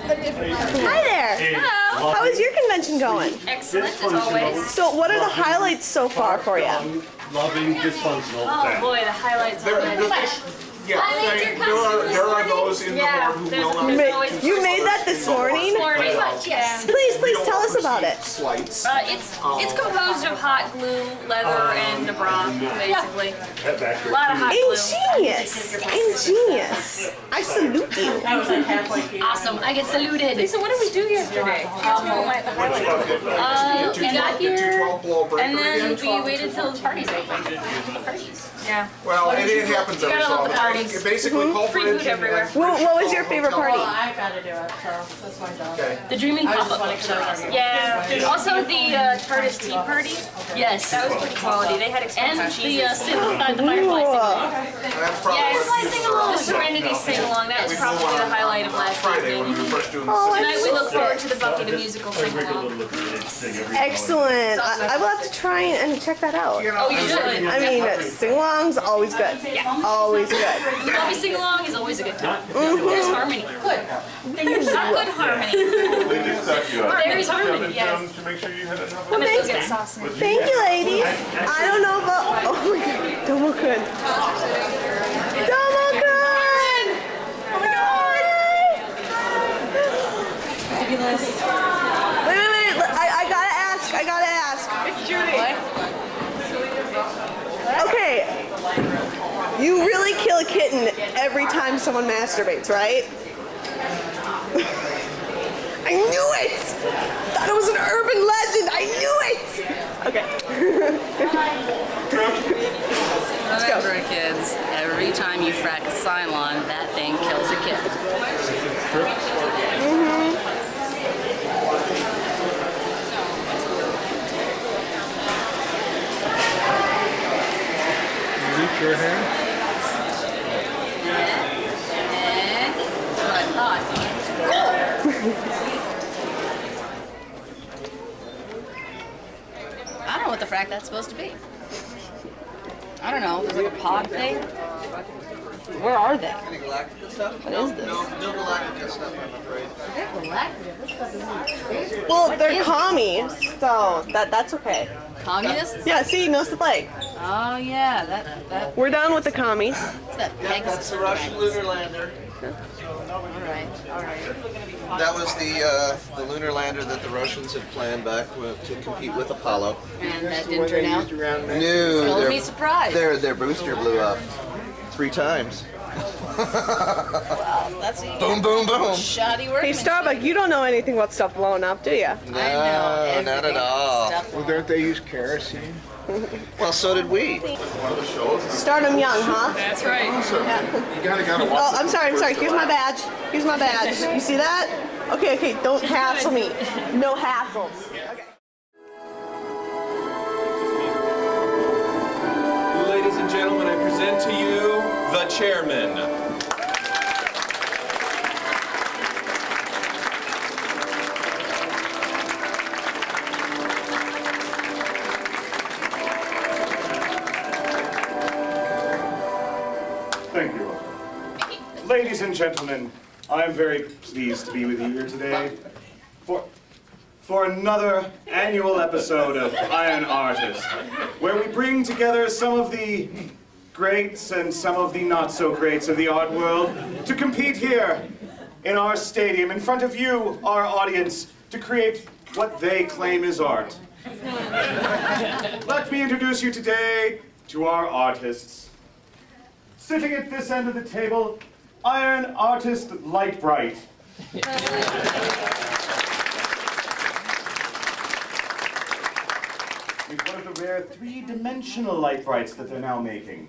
Hi there. Hello. How is your convention going? Excellent as always. So what are the highlights so far for you? Loving dysfunctional. Oh boy, the highlights are Yeah, there are those in the board who will not. You made that this morning? Pretty much, yes. Please tell us about it. Slights. It's composed of hot glue, leather, and a bra, basically. A lot of hot glue. Ingenious. I salute you. Awesome. I get saluted. So what did we do yesterday? We got here, and then we waited till the parties opened. Yeah. Well, it happens every so often. Parties. Basically, call for Free food everywhere. What was your favorite party? I gotta do it, so that's my job. Okay. The Dreaming Pop-Up Bookstore. Yeah. Also the TARDIS Tea Party. Yes. That was pretty quality. They had expensive cheeses. And the Firefly sing-along. The Serenity sing-along. That was probably the highlight of last evening. Tonight we look forward to the Buffy the Musical sing-along. Excellent. I will have to try and check that out. Oh, you should. I mean, sing-along's always good. Yeah. Always good. Buffy sing-along is always a good time. There's harmony. There's not good harmony. There is harmony, yes. To make sure you had enough. I'm gonna go get sauce. Thank you, ladies. I don't know about. Oh my god. Domo-kun. Domo-kun! Oh my god! Fabulous. Wait. I gotta ask. It's Judy. Okay. You really kill a kitten every time someone masturbates, right? I knew it! Thought it was an urban legend. I knew it! Okay. Let's go. Remember, kids, every time you frack a Cylon, that thing kills a kid. Reach your hand. That's what I thought. what the frack that's supposed to be. I don't know. There's like a pod thing. Where are they? Any Galactica stuff? What is this? No Galactica stuff, I'm afraid. Well, they're commies, so that's okay. Communists? Yeah, see, knows the flag. Oh yeah, that. We're down with the commies. What's that? Yeah, that's the Russian lunar lander. Alright. That was the lunar lander that the Russians had planned back to compete with Apollo. And that didn't turn out? No, Don't be surprised. Their booster blew up 3 times. Well, that's boom, boom, boom. Shoddy work. Hey, Starbuck, you don't know anything about stuff blowing up, do you? No, not at all. Well, don't they use kerosene? Well, so did we. Start them young, huh? That's right. You gotta watch. Oh, I'm sorry. Here's my badge. Here's my badge. You see that? Okay, don't hassle me. No hassles. Ladies and gentlemen, I present to you the chairman. Thank you. Ladies and gentlemen, I am very pleased to be with you here today for another annual episode of Iron Artist, where we bring together some of the greats and some of the not-so-greats of the art world to compete here in our stadium in front of you, our audience, to create what they claim is art. Let me introduce you today to our artists. Sitting at this end of the table, Iron Artist Light Bright. With one of the rare 3-dimensional light brights that they're now making.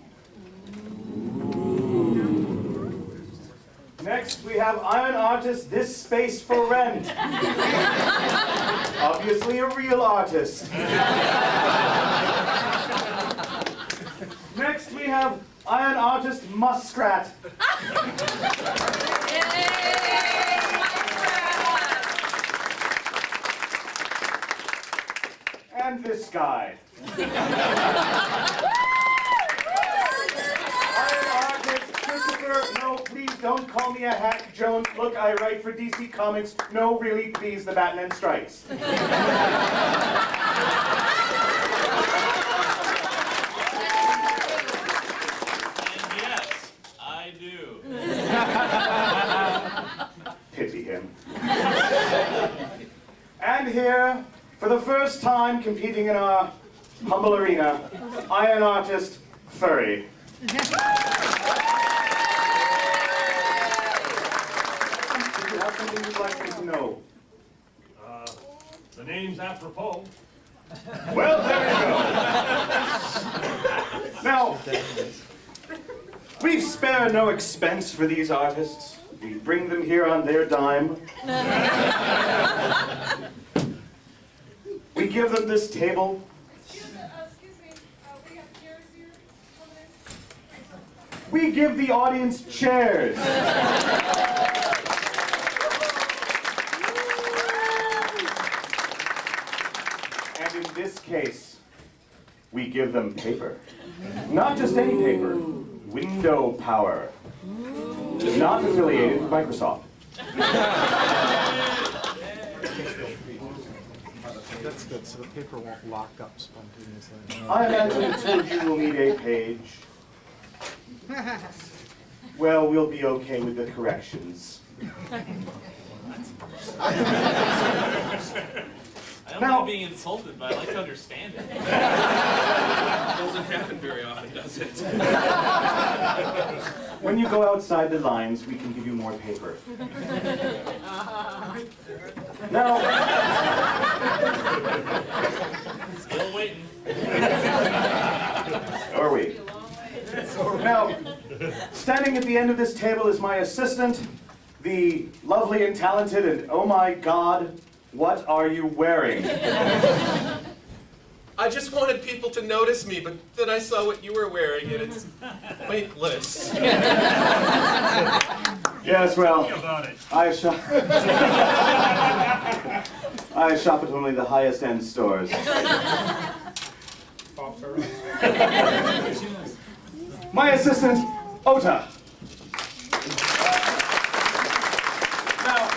Next, we have Iron Artist This Space for Rent. Obviously a real artist. Next, we have Iron Artist Muskrat. And this guy. Iron Artist Christopher, no, please don't call me a hack, Jones. Look, I write for DC Comics. No, really, please, the Batman strikes. Pity him. And here, for the first time competing in our humble arena, Iron Artist Furry. Do you have something you'd like me to know? The name's apropos. Well, there you go. Now, we spare no expense for these artists. We bring them here on their dime. We give them this table. We give the audience chairs. And in this case, we give them paper. Not just any paper, window power. Not affiliated with Microsoft. That's good, so the paper won't lock up spontaneously. I imagine the two of you will need a page. Well, we'll be okay with the corrections. I don't mind being insulted, but I like to understand it. It doesn't happen very often, does it? When you go outside the lines, we can give you more paper. Now, still waiting. Are we? Now, standing at the end of this table is my assistant, the lovely and talented and oh my God, what are you wearing? I just wanted people to notice me, but then I saw what you were wearing, and it's pointless. Yes, well, I shop at only the highest end stores. My assistant, Ota. Now,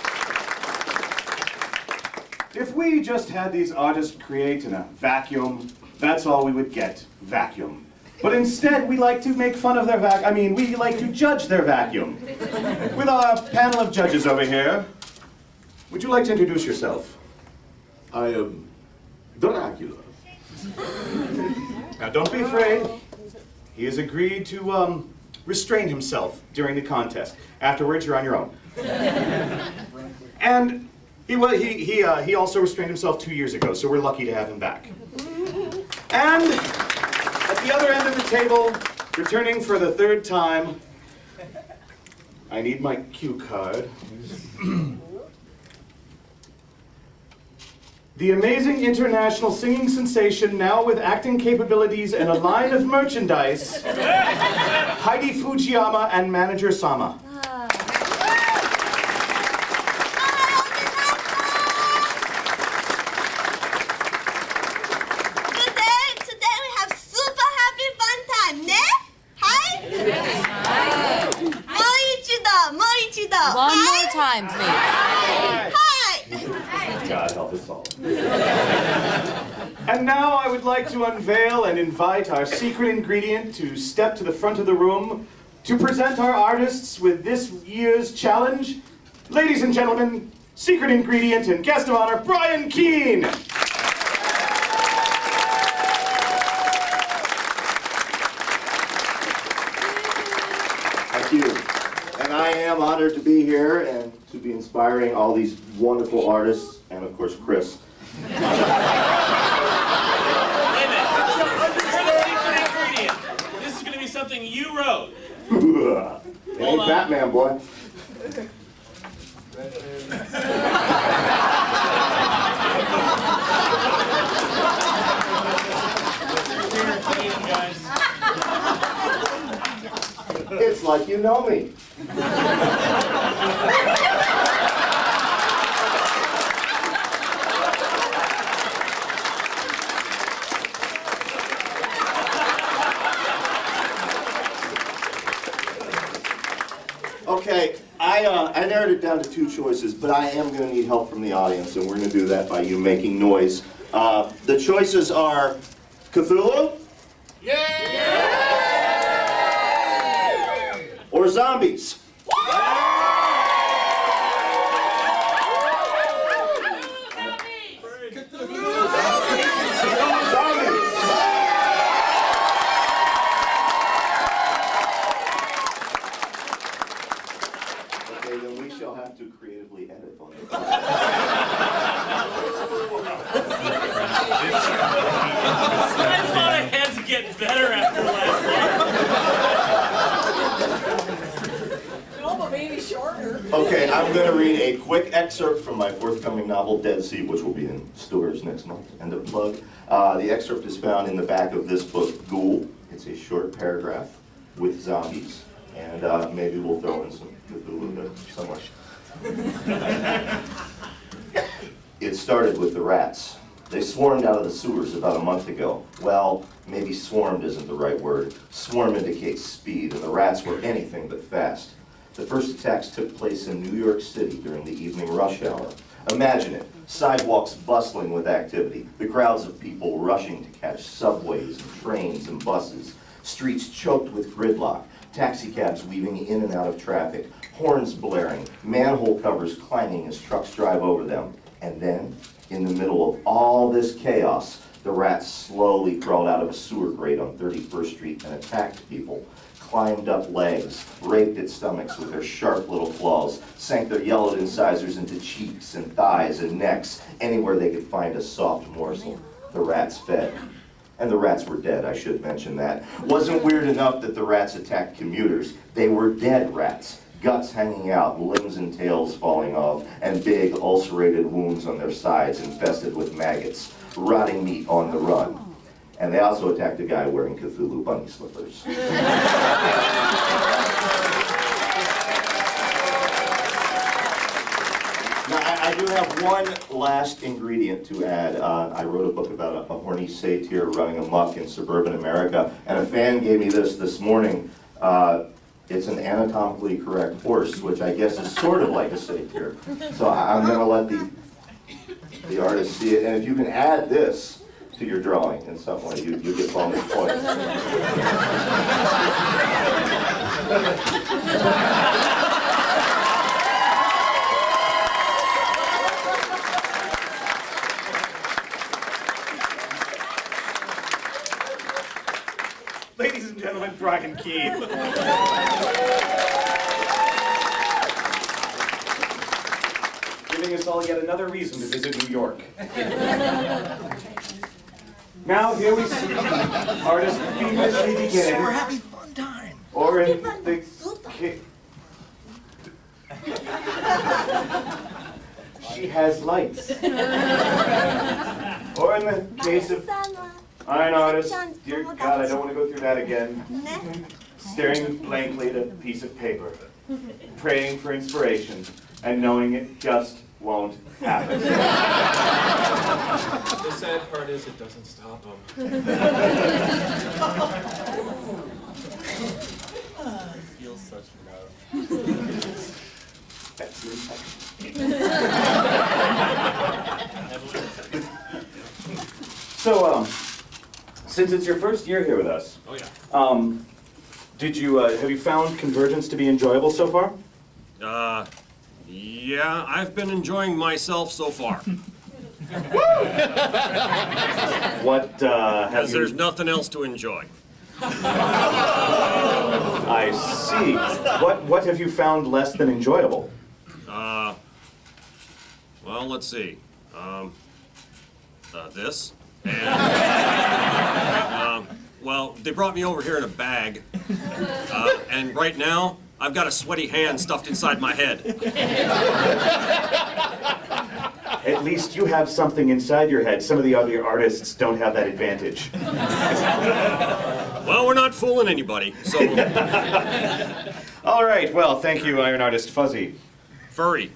if we just had these artists create in a vacuum, that's all we would get, vacuum. But instead, we like to make fun of their we like to judge their vacuum. With our panel of judges over here, would you like to introduce yourself? I am Dracula. Now, don't be afraid. He has agreed to restrain himself during the contest. Afterwards, you're on your own. And he also restrained himself 2 years ago, so we're lucky to have him back. And at the other end of the table, returning for the third time, I need my cue card. The amazing international singing sensation, now with acting capabilities and a line of merchandise, Heidi Fujiyama and manager Sama. Today we have super happy fun time, ne? Hi? Moichido. One more time, please. Hi. God help us all. And now I would like to unveil and invite our secret ingredient to step to the front of the room to present our artists with this year's challenge. Ladies and gentlemen, secret ingredient and guest of honor, Brian Keane. Thank you. And I am honored to be here and to be inspiring all these wonderful artists, and of course, Chris. Wait a minute. You're the secret ingredient. This is going to be something you wrote. Hey, Batman, boy. It's like you know me. Okay, I narrowed it down to 2 choices, but I am going to need help from the audience, and we're going to do that by you making noise. The choices are Cthulhu? Or zombies? Okay, then we shall have to creatively edit on it. I thought I had to get better after last year. No, but maybe shorter. Okay, I'm going to read a quick excerpt from my forthcoming novel, Dead Sea, which will be in stores next month. End of plug. The excerpt is found in the back of this book, Ghoul. It's a short paragraph with zombies, and maybe we'll throw in some Cthulhu there somewhere. It started with the rats. They swarmed out of the sewers about a month ago. Well, maybe swarmed isn't the right word. Swarm indicates speed, and the rats were anything but fast. The first attacks took place in New York City during the evening rush hour. Imagine it, sidewalks bustling with activity, the crowds of people rushing to catch subways and trains and buses, streets choked with gridlock, taxicabs weaving in and out of traffic, horns blaring, manhole covers clanging as trucks drive over them. And then, in the middle of all this chaos, the rats slowly crawled out of a sewer grate on 31st Street and attacked people, climbed up legs, raped at stomachs with their sharp little claws, sank their yellowed incisors into cheeks and thighs and necks, anywhere they could find a soft morsel. The rats fed. And the rats were dead, I should mention that. Wasn't weird enough that the rats attacked commuters. They were dead rats. Guts hanging out, limbs and tails falling off, and big ulcerated wounds on their sides infested with maggots, rotting meat on the run. And they also attacked a guy wearing Cthulhu bunny slippers. Now, I do have one last ingredient to add. I wrote a book about a horny satyr running amok in suburban America, and a fan gave me this morning. It's an anatomically correct horse, which I guess is sort of like a satyr. So I'm going to let the artist see it, and if you can add this to your drawing in some way, you get bonus points. Ladies and gentlemen, Brian Keane. Giving us all yet another reason to visit New York. Now here we see artists feverishly beginning. So we're having fun time. Or in the she has lights. Or in the case of iron artist, dear God, I don't want to go through that again. Staring blankly at a piece of paper, praying for inspiration, and knowing it just won't happen. The sad part is it doesn't stop them. I feel such love. That's your So, since it's your first year here with us, Oh yeah. have you found CONvergence to be enjoyable so far? Yeah, I've been enjoying myself so far. What have Because you... there's nothing else to enjoy. I see. What have you found less than enjoyable? Well, let's see. This. And, well, they brought me over here in a bag. And right now, I've got a sweaty hand stuffed inside my head. At least you have something inside your head. Some of the other artists don't have that advantage. Well, we're not fooling anybody, so... All right, well, thank you, Iron Artist Fuzzy. Furry.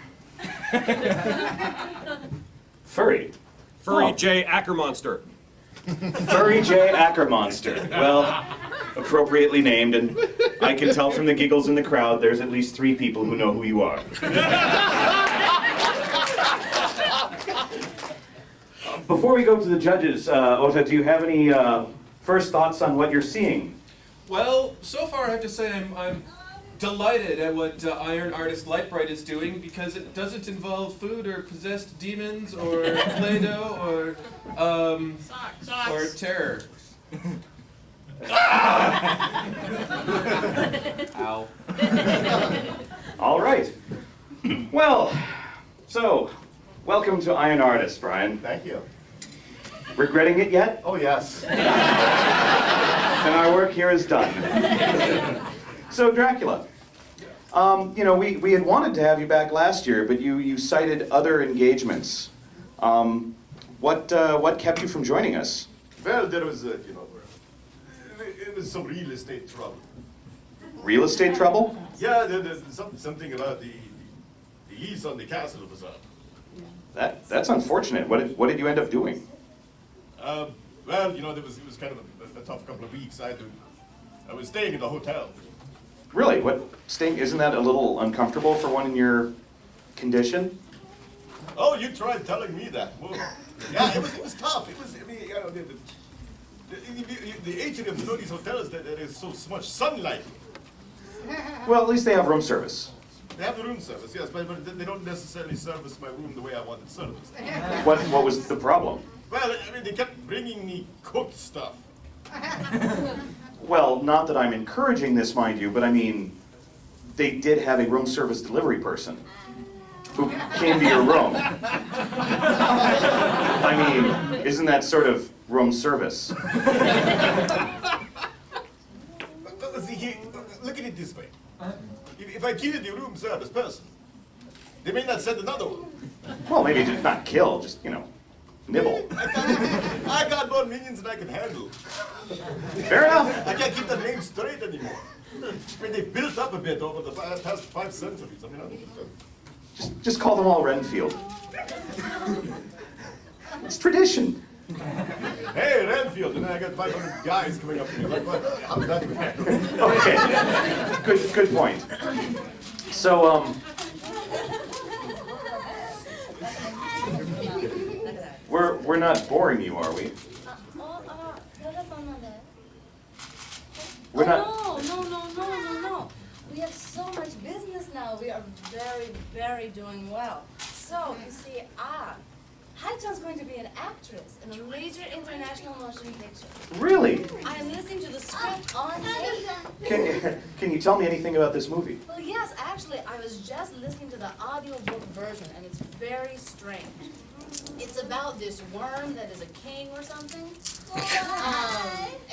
Furry? Furry J. Ackermonster. Furry J. Ackermonster. Well, appropriately named, and I can tell from the giggles in the crowd there's at least 3 people who know who you are. Before we go to the judges, Ota, do you have any first thoughts on what you're seeing? Well, so far I have to say I'm delighted at what Iron Artist Lightbright is doing because it doesn't involve food or possessed demons or Play-Doh or or terror. Ow. All right. Well, so welcome to Iron Artist, Brian. Thank you. Regretting it yet? Oh, yes. Then our work here is done. So, Dracula, we had wanted to have you back last year, but you cited other engagements. What kept you from joining us? Well, there was, it was some real estate trouble. Real estate trouble? Yeah, there's something about the lease on the castle was up. That's unfortunate. What did you end up doing? Well, it was kind of a tough couple of weeks. I was staying in the hotel. Really? Isn't that a little uncomfortable for one in your condition? Oh, you tried telling me that. Well, yeah, it was tough. It was, the atrium, these hotels, there is so much sunlight. Well, at least they have room service. They have the room service, yes, but they don't necessarily service my room the way I want it serviced. What was the problem? Well, they kept bringing me cooked stuff. Well, not that I'm encouraging this, mind you, but I mean, they did have a room service delivery person who came to your room. I mean, isn't that sort of room service? See, look at it this way. If I kill the room service person, they may not send another one. Well, maybe just not kill, just, nibble. I got more minions than I can handle. Fair enough. I can't keep the name straight anymore. They've built up a bit over the past 5 centuries. Just call them all Renfield. It's tradition. Hey, Renfield, and then I got 500 guys coming up to me. What? How did that happen? Okay, good point. So, we're not boring you, are we? We're not. No. We have so much business now. We are very doing well. So, you see, Haitan's going to be an actress in a major international motion picture. Really? I am listening to the script on tape. Can you tell me anything about this movie? Well, yes, actually, I was just listening to the audiobook version, and it's very strange. It's about this worm that is a king or something,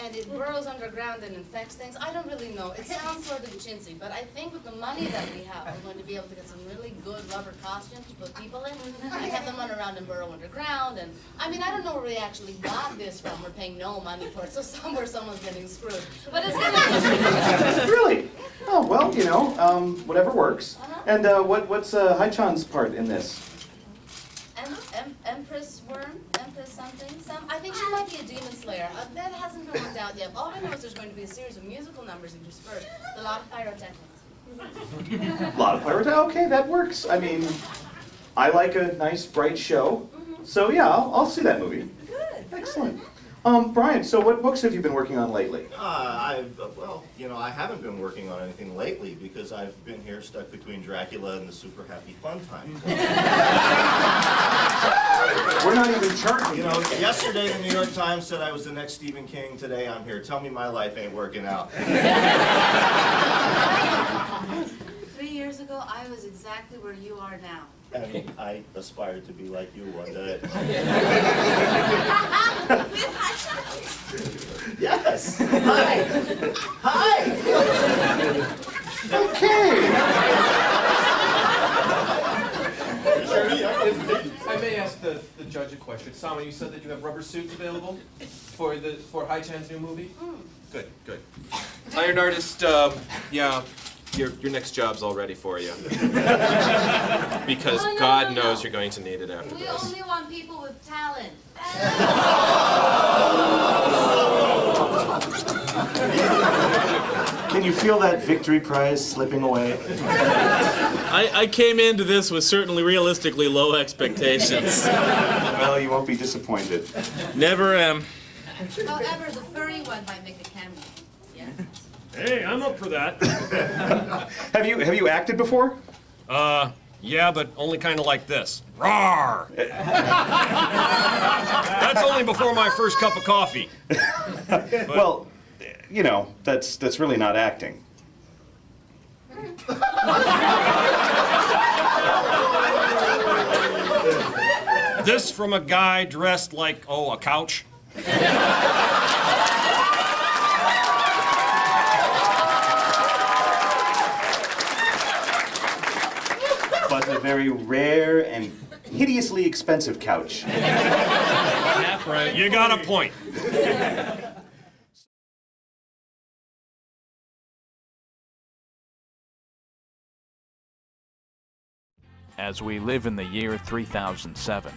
and it burrows underground and infects things. I don't really know. It sounds sort of chintzy, but I think with the money that we have, we're going to be able to get some really good rubber costumes to put people in and have them run around and burrow underground. And I mean, I don't know where we actually got this from. We're paying no money for it, so somewhere someone's getting screwed. But it's going to be Really? Oh, well, whatever works. And what's Haichan's part in this? Empress worm? Empress something? I think she might be a demon slayer. That hasn't been worked out yet. All I know is there's going to be a series of musical numbers interspersed. A lot of pyrotechnics. A lot of pirates. Okay, that works. I mean, I like a nice, bright show. So yeah, I'll see that movie. Good. Excellent. Brian, so what books have you been working on lately? I haven't been working on anything lately because I've been here stuck between Dracula and the Super Happy Fun Time. We're not even charging. Yesterday the New York Times said I was the next Stephen King. Today I'm here. Tell me my life ain't working out. 3 years ago, I was exactly where you are now. And I aspire to be like you one day. Yes. Hi. If I may ask the judge a question. Sama, you said that you have rubber suits available for Haichan's new movie? Good. Iron Artist, yeah, your next job's all ready for you. Because God knows you're going to need it after We this. only want people with talent. Can you feel that victory prize slipping away? I came into this with certainly realistically low expectations. Well, you won't be disappointed. Never am. However, the furry one might make a cameo. Yeah. Hey, I'm up for that. Have you acted before? Yeah, but only kind of like this. Rawr! That's only before my first cup of coffee. Well, that's really not acting. This from a guy dressed like, a couch? But a very rare and hideously expensive couch. Half right. You got a point. As we live in the year 3007,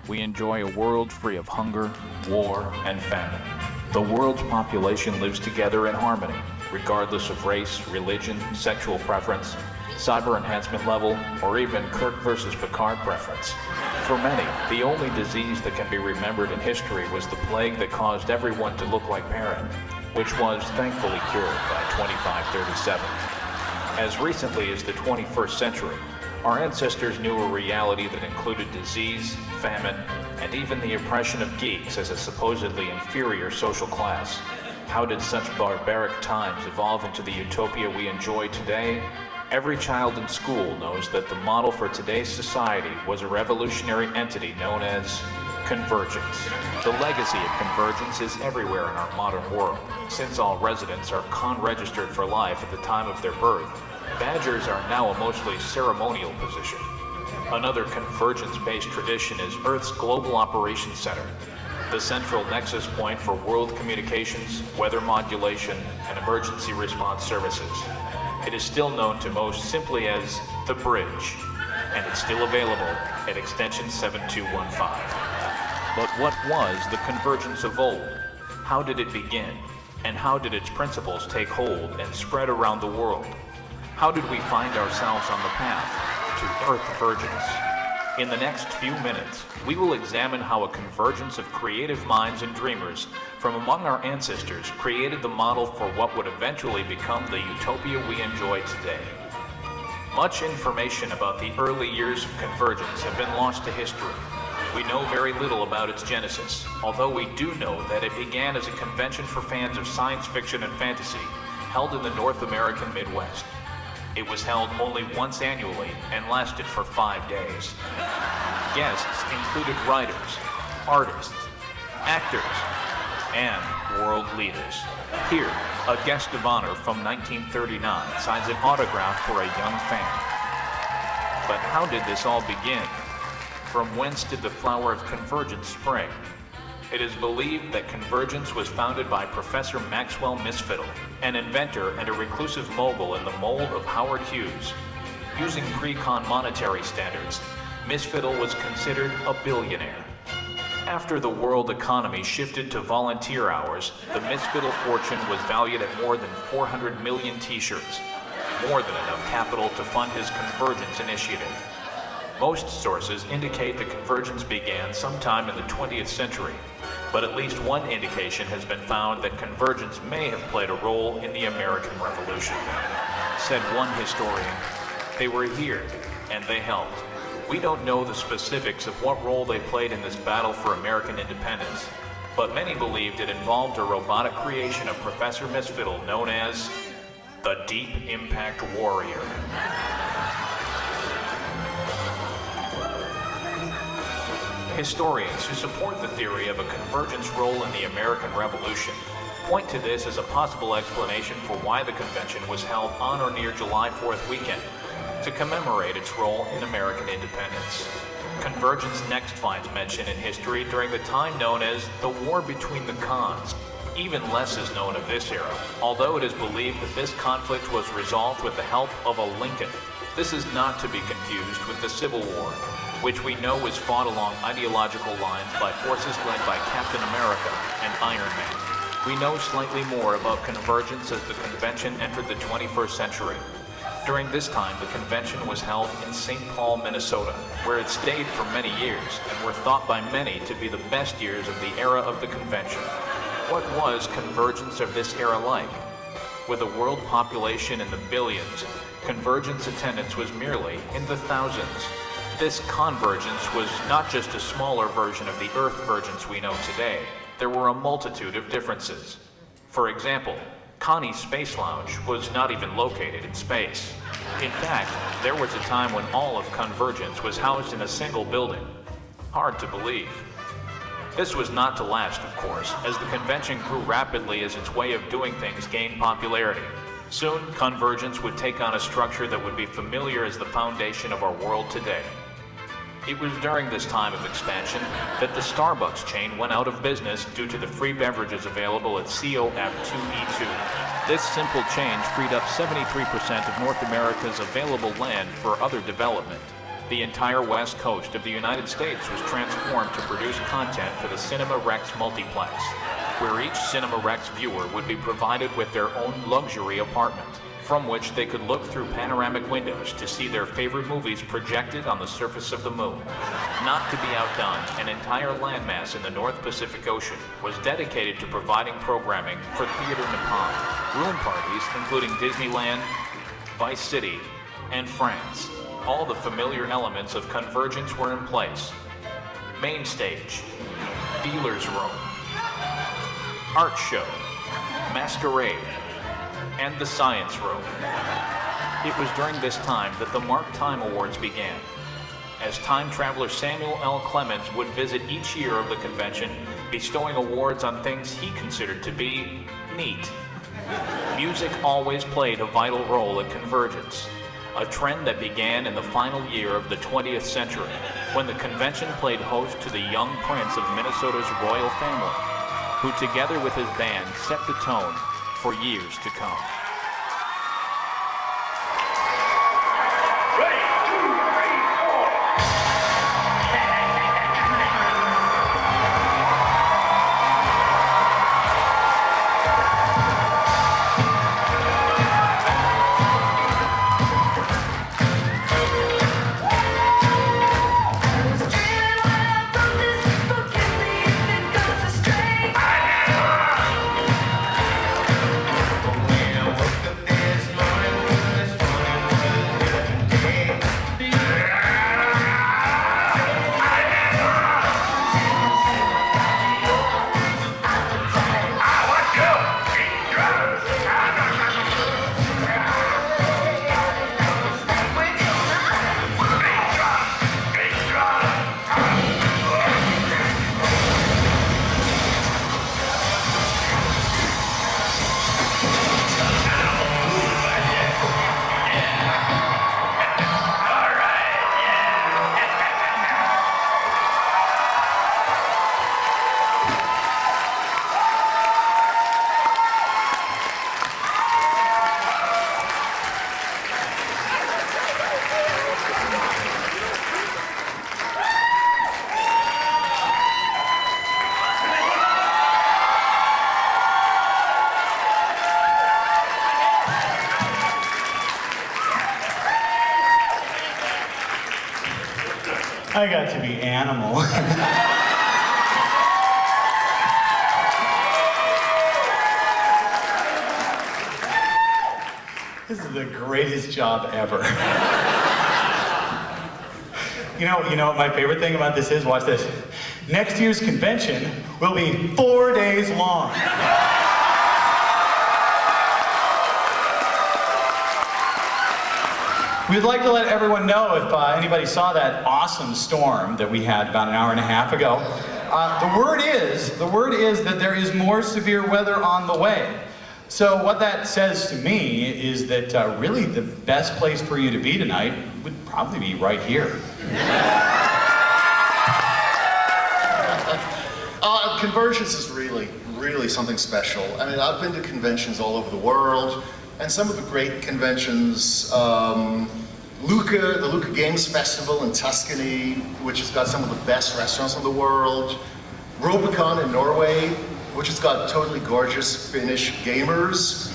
we enjoy a world free of hunger, war, and famine. The world's population lives together in harmony, regardless of race, religion, sexual preference, cyber enhancement level, or even Kirk versus Picard preference. For many, the only disease that can be remembered in history was the plague that caused everyone to look like Perrin, which was thankfully cured by 2537. As recently as the 21st century, our ancestors knew a reality that included disease, famine, and even the oppression of geeks as a supposedly inferior social class. How did such barbaric times evolve into the utopia we enjoy today? Every child in school knows that the model for today's society was a revolutionary entity known as CONvergence. The legacy of CONvergence is everywhere in our modern world. Since all residents are con-registered for life at the time of their birth, badgers are now a mostly ceremonial position. Another convergence-based tradition is Earth's Global Operations Center, the central nexus point for world communications, weather modulation, and emergency response services. It is still known to most simply as the Bridge, and it's still available at extension 7215. But what was the convergence of old? How did it begin? And how did its principles take hold and spread around the world? How did we find ourselves on the path to CONvergence? In the next few minutes, we will examine how a convergence of creative minds and dreamers from among our ancestors created the model for what would eventually become the utopia we enjoy today. Much information about the early years of CONvergence have been lost to history. We know very little about its genesis, although we do know that it began as a convention for fans of science fiction and fantasy, held in the North American Midwest. It was held only once annually and lasted for 5 days. Guests included writers, artists, actors, and world leaders. Here, a guest of honor from 1939 signs an autograph for a young fan. But how did this all begin? From whence did the flower of CONvergence spring? It is believed that CONvergence was founded by Professor Maxwell Misfiddle, an inventor and a reclusive mogul in the mold of Howard Hughes. Using pre-con monetary standards, Misfiddle was considered a billionaire. After the world economy shifted to volunteer hours, the Misfiddle fortune was valued at more than 400 million t-shirts, more than enough capital to fund his CONvergence initiative. Most sources indicate that CONvergence began sometime in the 20th century, but at least one indication has been found that CONvergence may have played a role in the American Revolution. Said one historian, "They were here, and they helped." We don't know the specifics of what role they played in this battle for American independence, but many believed it involved a robotic creation of Professor Misfiddle known as the Deep Impact Warrior. Historians who support the theory of a CONvergence role in the American Revolution point to this as a possible explanation for why the convention was held on or near July 4th weekend, to commemorate its role in American independence. CONvergence next finds mention in history during the time known as the War Between the Cons. Even less is known of this era, although it is believed that this conflict was resolved with the help of a Lincoln. This is not to be confused with the Civil War, which we know was fought along ideological lines by forces led by Captain America and Iron Man. We know slightly more about CONvergence as the convention entered the 21st century. During this time, the convention was held in St. Paul, Minnesota, where it stayed for many years and were thought by many to be the best years of the era of the convention. What was CONvergence of this era like? With a world population in the billions, CONvergence attendance was merely in the thousands. This CONvergence was not just a smaller version of the CONvergence we know today. There were a multitude of differences. For example, Connie's Space Lounge was not even located in space. In fact, there was a time when all of CONvergence was housed in a single building. Hard to believe. This was not to last, of course, as the convention grew rapidly as its way of doing things gained popularity. Soon, CONvergence would take on a structure that would be familiar as the foundation of our world today. It was during this time of expansion that the Starbucks chain went out of business due to the free beverages available at COF2E2. This simple change freed up 73% of North America's available land for other development. The entire west coast of the United States was transformed to produce content for the Cinema Rex multiplex, where each Cinema Rex viewer would be provided with their own luxury apartment, from which they could look through panoramic windows to see their favorite movies projected on the surface of the moon. Not to be outdone, an entire landmass in the North Pacific Ocean was dedicated to providing programming for Theater Nippon. Room parties, including Disneyland, Vice City, and France. All the familiar elements of CONvergence were in place. Main stage, dealer's room, art show, masquerade, and the science room. It was during this time that the Mark Time Awards began, as time traveler Samuel L. Clemens would visit each year of the convention, bestowing awards on things he considered to be neat. Music always played a vital role in CONvergence, a trend that began in the final year of the 20th century, when the convention played host to the young prince of Minnesota's royal family, who together with his band set the tone for years to come. Ready, 2, 3, 4. I got to be Animal. This is the greatest job ever. You know what my favorite thing about this is? Watch this. Next year's convention will be 4 days long. We'd like to let everyone know if anybody saw that awesome storm that we had about an hour and a half ago. The word is that there is more severe weather on the way. So what that says to me is that really the best place for you to be tonight would probably be right here. CONvergence is really something special. I mean, I've been to conventions all over the world, and some of the great conventions, the Lucca Games Festival in Tuscany, which has got some of the best restaurants in the world, Robicon in Norway, which has got totally gorgeous Finnish gamers,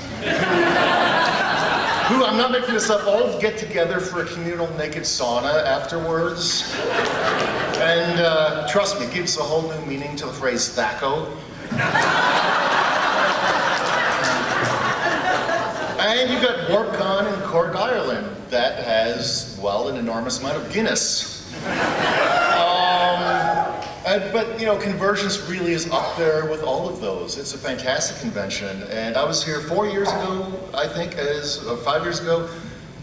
who, I'm not making this up, all get together for a communal naked sauna afterwards. And trust me, it gives a whole new meaning to the phrase "thacko." And you've got WarpCon in Cork, Ireland, that has, well, an enormous amount of Guinness. But you know, CONvergence really is up there with all of those. It's a fantastic convention, and I was here 4 years ago, I think, 5 years ago,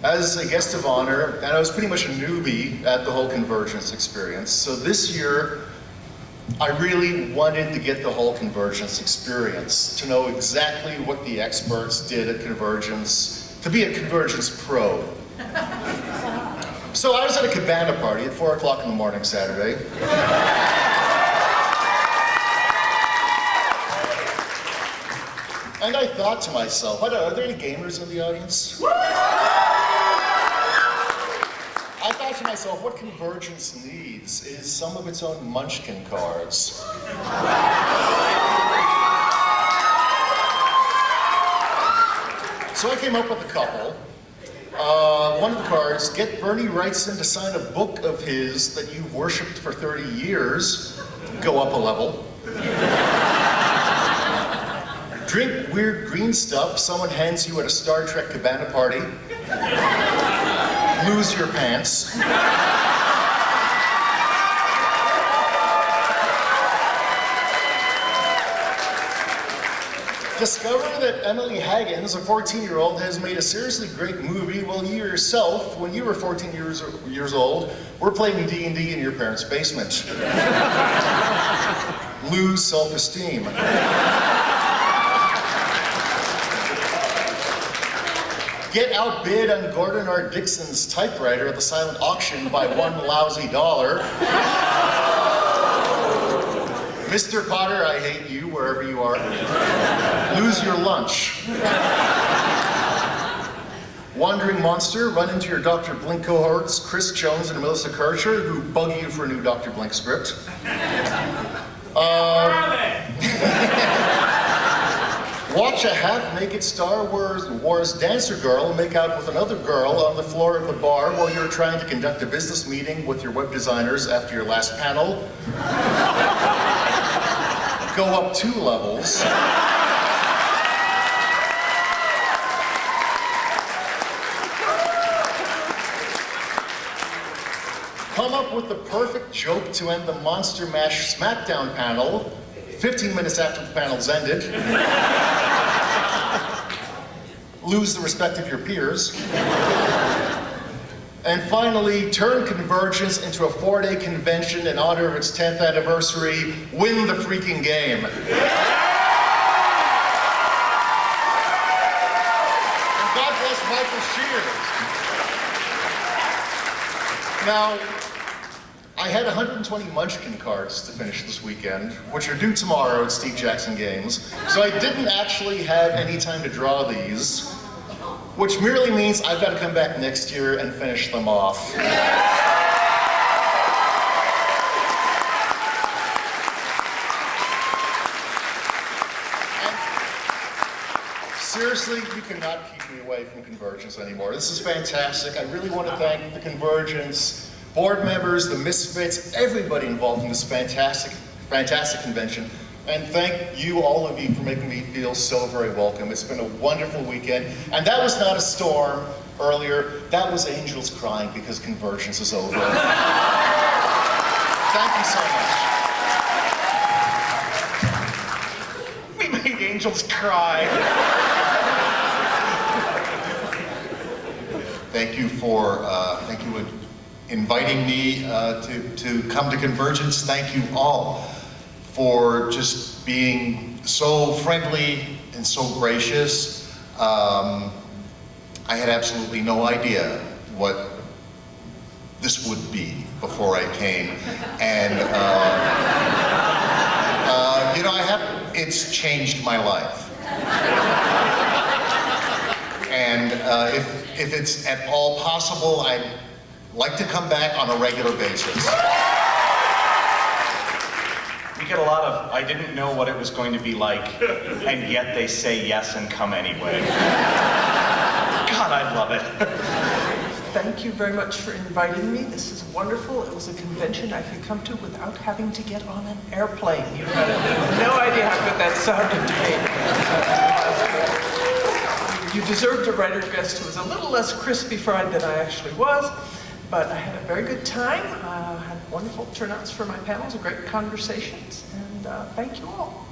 as a guest of honor, and I was pretty much a newbie at the whole CONvergence experience. So this year, I really wanted to get the whole CONvergence experience, to know exactly what the experts did at CONvergence, to be a CONvergence pro. So I was at a cabana party at 4 o'clock in the morning Saturday. And I thought to myself, are there any gamers in the audience? I thought to myself, what CONvergence needs is some of its own Munchkin cards. So I came up with a couple. One of the cards, get Bernie Wrightson to sign a book of his that you worshipped for 30 years, go up a level. Drink weird green stuff someone hands you at a Star Trek cabana party. Lose your pants. Discover that Emily Haggins, a 14-year-old, has made a seriously great movie while you yourself, when you were 14 years old, were playing D&D in your parents' basement. Lose self-esteem. Get outbid on Gordon R. Dixon's typewriter at the silent auction by $1 lousy. Mr. Potter, I hate you wherever you are. Lose your lunch. Wandering monster, run into your Dr. Blink cohorts, Chris Jones and Melissa Kircher, who bug you for a new Dr. Blink script. Watch a half-naked Star Wars dancer girl make out with another girl on the floor of the bar while you're trying to conduct a business meeting with your web designers after your last panel. Go up 2 levels. Come up with the perfect joke to end the Monster Mash SmackDown panel 15 minutes after the panel's ended. Lose the respect of your peers. And finally, turn CONvergence into a 4-day convention in honor of its 10th anniversary. Win the freaking game. And God bless Michael Shears. Now, I had 120 Munchkin cards to finish this weekend, which are due tomorrow at Steve Jackson Games, so I didn't actually have any time to draw these, which merely means I've got to come back next year and finish them off. Seriously, you cannot keep me away from CONvergence anymore. This is fantastic. I really want to thank the CONvergence board members, the Misfits, everybody involved in this fantastic convention. And thank you, all of you, for making me feel so very welcome. It's been a wonderful weekend. And that was not a storm earlier. That was angels crying because CONvergence is over. Thank you so much. We made angels cry. Thank you for inviting me to come to CONvergence. Thank you all for just being so friendly and so gracious. I had absolutely no idea what this would be before I came, and you know, it's changed my life. And if it's at all possible, I'd like to come back on a regular basis. We get a lot of, I didn't know what it was going to be like, and yet they say yes and come anyway. God, I love it. Thank you very much for inviting me. This is wonderful. It was a convention I could come to without having to get on an airplane. You had no idea how good that sounded to me. You deserved a writer guest who was a little less crispy fried than I actually was, but I had a very good time. I had wonderful turnouts for my panels, great conversations, and thank you all.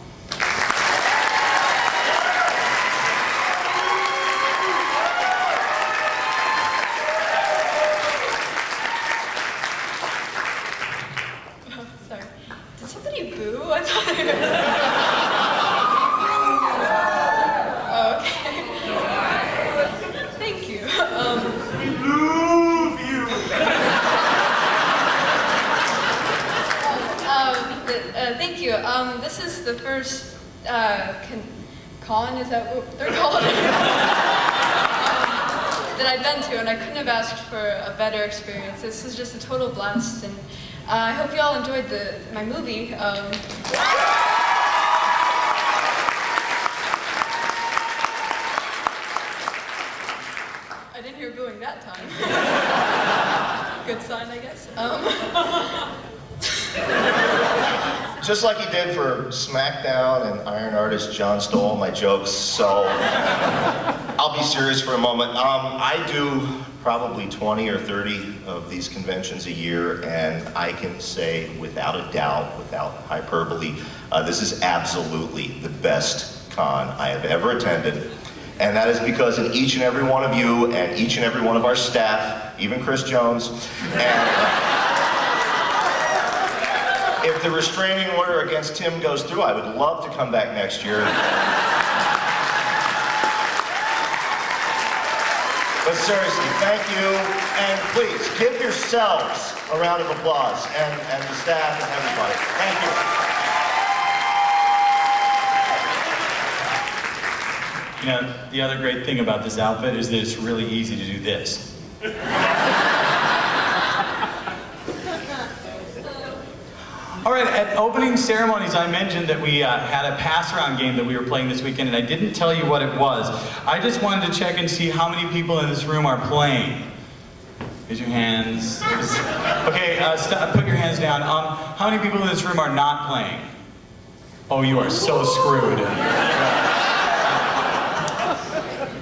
Sorry. Did somebody boo? I thought okay. Thank you. We love you. Thank you. This is the first con, is that what they're called? That I've been to, and I couldn't have asked for a better experience. This was just a total blast, and I hope you all enjoyed my movie. I didn't hear booing that time. Good sign, I guess. Just like he did for SmackDown and Iron Artist, John stole all my jokes, so I'll be serious for a moment. I do probably 20 or 30 of these conventions a year, and I can say without a doubt, without hyperbole, this is absolutely the best con I have ever attended. And that is because in each and every one of you and each and every one of our staff, even Chris Jones, and if the restraining order against Tim goes through, I would love to come back next year. But seriously, thank you, and please give yourselves a round of applause, and the staff and everybody. Thank you. You know, the other great thing about this outfit is that it's really easy to do this. All right, at opening ceremonies, I mentioned that we had a pass-around game that we were playing this weekend, and I didn't tell you what it was. I just wanted to check and see how many people in this room are playing. Raise your hands. Okay, put your hands down. How many people in this room are not playing? Oh, you are so screwed.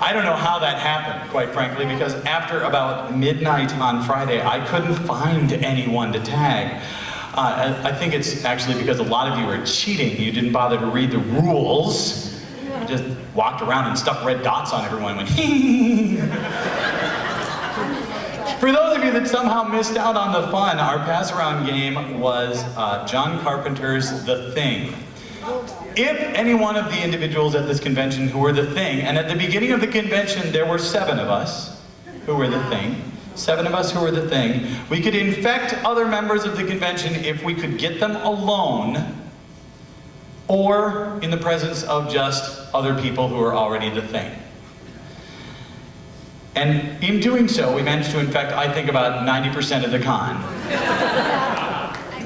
I don't know how that happened, quite frankly, because after about midnight on Friday, I couldn't find anyone to tag. I think it's actually because a lot of you are cheating. You didn't bother to read the rules. You just walked around and stuck red dots on everyone and went, For those of you that somehow missed out on the fun, our pass-around game was John Carpenter's The Thing. If any one of the individuals at this convention who were the Thing, and at the beginning of the convention there were 7 of us who were the Thing, 7 of us who were the Thing, we could infect other members of the convention if we could get them alone or in the presence of just other people who are already the Thing. And in doing so, we managed to infect, I think, about 90% of the con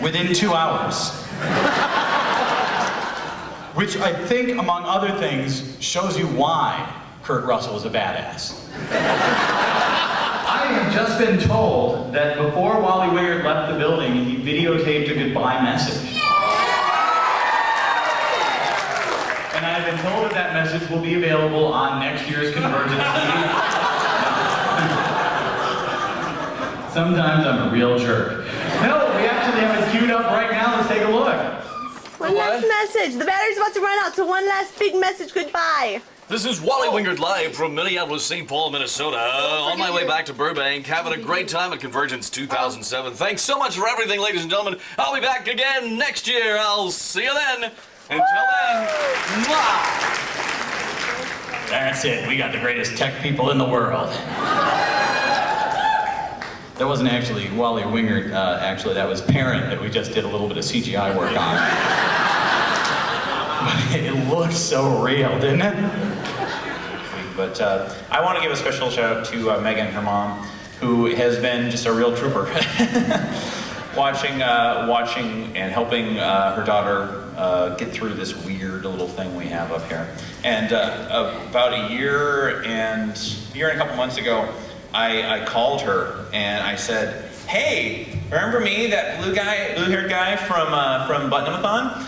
within 2 hours. Which I think, among other things, shows you why Kurt Russell is a badass. I am have just been told that before Wally Wingert left the building, he videotaped a goodbye message. And I've been told that that message will be available on next year's CONvergence TV. Sometimes I'm a real jerk. No, we actually have it queued up right now. Let's take a look. One last message. The battery's about to run out, so one last big message goodbye. This is Wally Wingert live from Minneapolis, St. Paul, Minnesota. On my way back to Burbank, having a great time at CONvergence 2007. Thanks so much for everything, ladies and gentlemen. I'll be back again next year. I'll see you then. Until then, mwah! That's it. We got the greatest tech people in the world. That wasn't actually Wally Wingert. Actually, that was Parent that we just did a little bit of CGI work on. But it looked so real, didn't it? But I want to give a special shout out to Megan, her mom, who has been just a real trooper. watching and helping her daughter get through this weird little thing we have up here. And about a year and a couple months ago, I called her and I said, "Hey, remember me, that blue-haired guy from Button-a-thon?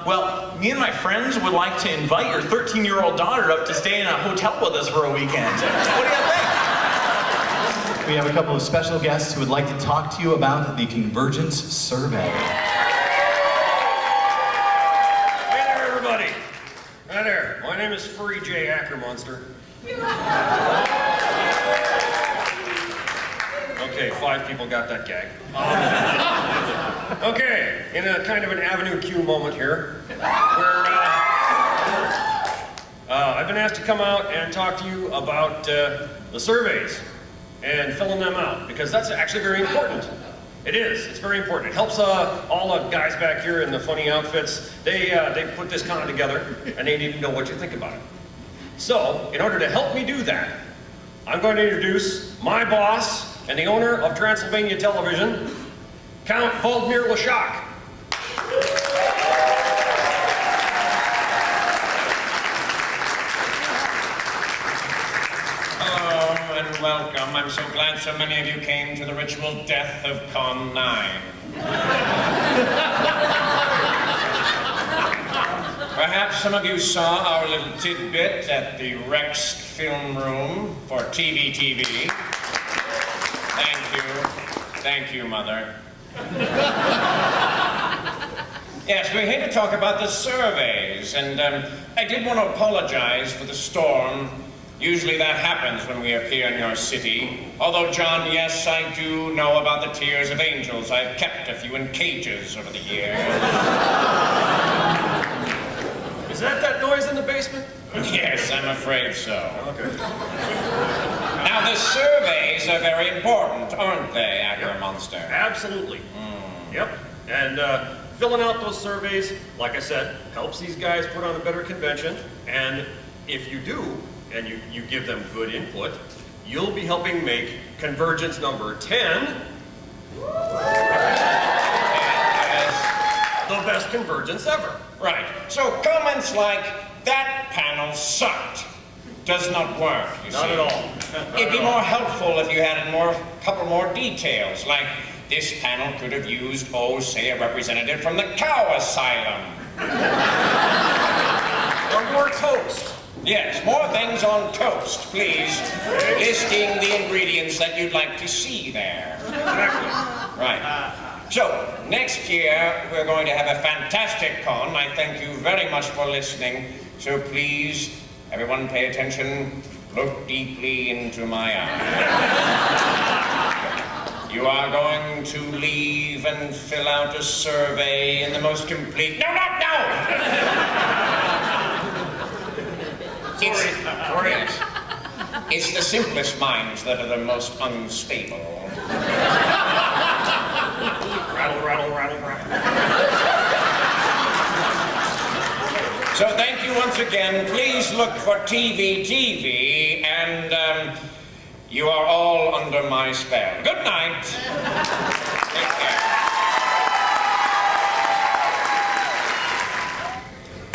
Well, me and my friends would like to invite your 13-year-old daughter up to stay in a hotel with us for a weekend. What do you think?" We have a couple of special guests who would like to talk to you about the CONvergence survey. Hey there, everybody. Hi there. My name is Furry J. Ackermonster. Okay, 5 people got that gag. Okay, in a kind of an Avenue Q moment here, where I've been asked to come out and talk to you about the surveys and filling them out, because that's actually very important. It is. It's very important. It helps all the guys back here in the funny outfits. They put this con together, and they need to know what you think about it. So, in order to help me do that, I'm going to introduce my boss and the owner of Transylvania Television, Count Valdemir Lashak. Hello and welcome. I'm so glad so many of you came to the ritual death of Con 9. Perhaps some of you saw our little tidbit at the Rex Film Room for TV. Thank you, Mother. Yes, we're here to talk about the surveys, and I did want to apologize for the storm. Usually that happens when we appear in your city. Although, John, yes, I do know about the tears of angels. I've kept a few in cages over the years. Is that noise in the basement? Yes, I'm afraid so. Okay. Now, the surveys are very important, aren't they, Ackermonster? Absolutely. Yep. And filling out those surveys, like I said, helps these guys put on a better convention. And if you do, and you give them good input, you'll be helping make CONvergence number 10 the best CONvergence ever. Right. So comments like, "That panel sucked," does not work, you see. Not at all. It'd be more helpful if you had a couple more details, like, "This panel could have used, say, a representative from the cow asylum." Or more toast. Yes, more things on toast, please. Listing the ingredients that you'd like to see there. Exactly. Right. So, next year, we're going to have a fantastic con. I thank you very much for listening. So please, everyone pay attention. Look deeply into my eyes. You are going to leave and fill out a survey in the most complete... No! It's the simplest minds that are the most unstable. Rattle. So thank you once again. Please look for TV, and you are all under my spell. Good night. Take care.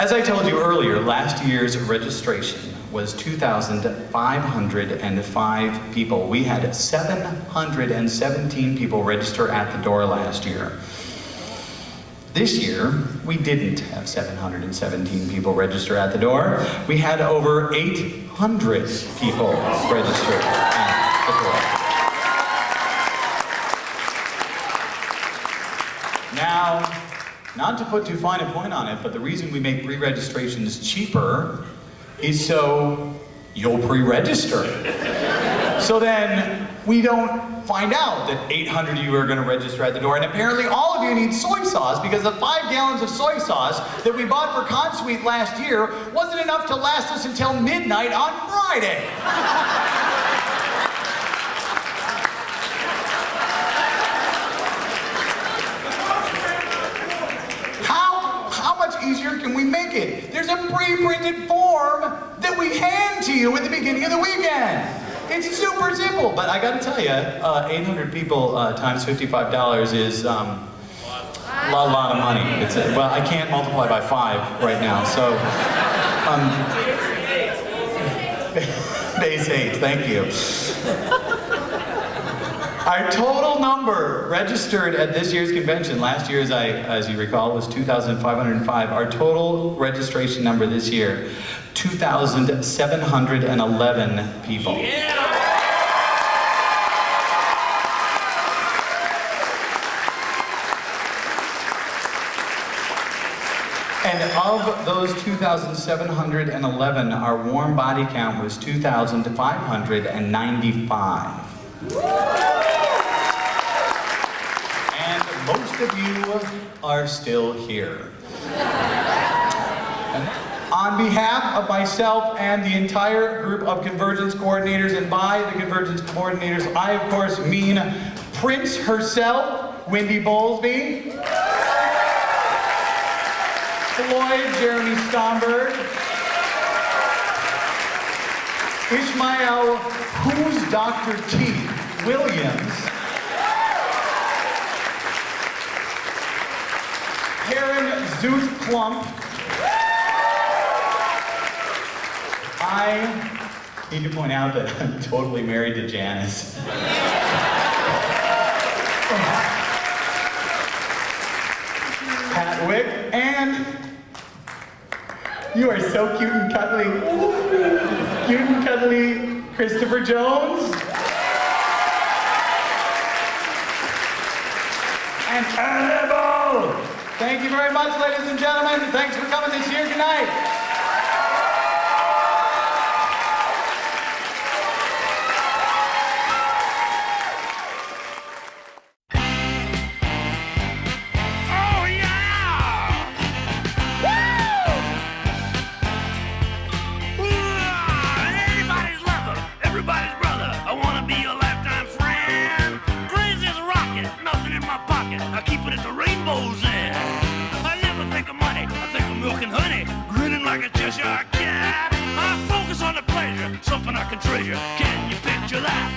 As I told you earlier, last year's registration was 2,505 people. We had 717 people register at the door last year. This year, we didn't have 717 people register at the door. We had over 800 people register at the door. Now, not to put too fine a point on it, but the reason we make pre-registrations cheaper is so you'll pre-register. So then we don't find out that 800 of you are going to register at the door, and apparently all of you need soy sauce because the 5 gallons of soy sauce that we bought for CONsuite last year wasn't enough to last us until midnight on Friday. How much easier can we make it? There's a pre-printed form that we hand to you at the beginning of the weekend. It's super simple, but I gotta tell you, 800 people times $55 is a lot of money. Well, I can't multiply by 5 right now, so base 8, thank you. Our total number registered at this year's convention, last year, as you recall, was 2,505. Our total registration number this year, 2,711 people. Yeah. And of those 2,711, our warm body count was 2,595. And most of you are still here. On behalf of myself and the entire group of CONvergence coordinators, and by the CONvergence coordinators, I of course mean Prince herself, Wendy Bowlesby, Floyd Jeremy Stomberg, Ishmael Who's Dr. T. Williams, Karen Zoot Klump. I need to point out that I'm totally married to Janice. Pat Wick, and you are so cute and cuddly. Cute and cuddly, Christopher Jones. And Annabelle! Thank you very much, ladies and gentlemen. Thanks for coming this year tonight. I keep it at the Rainbow's End. I never think of money, I think of milk and honey, grinning like a Cheshire cat. I focus on the pleasure, something I can treasure. Can you picture that?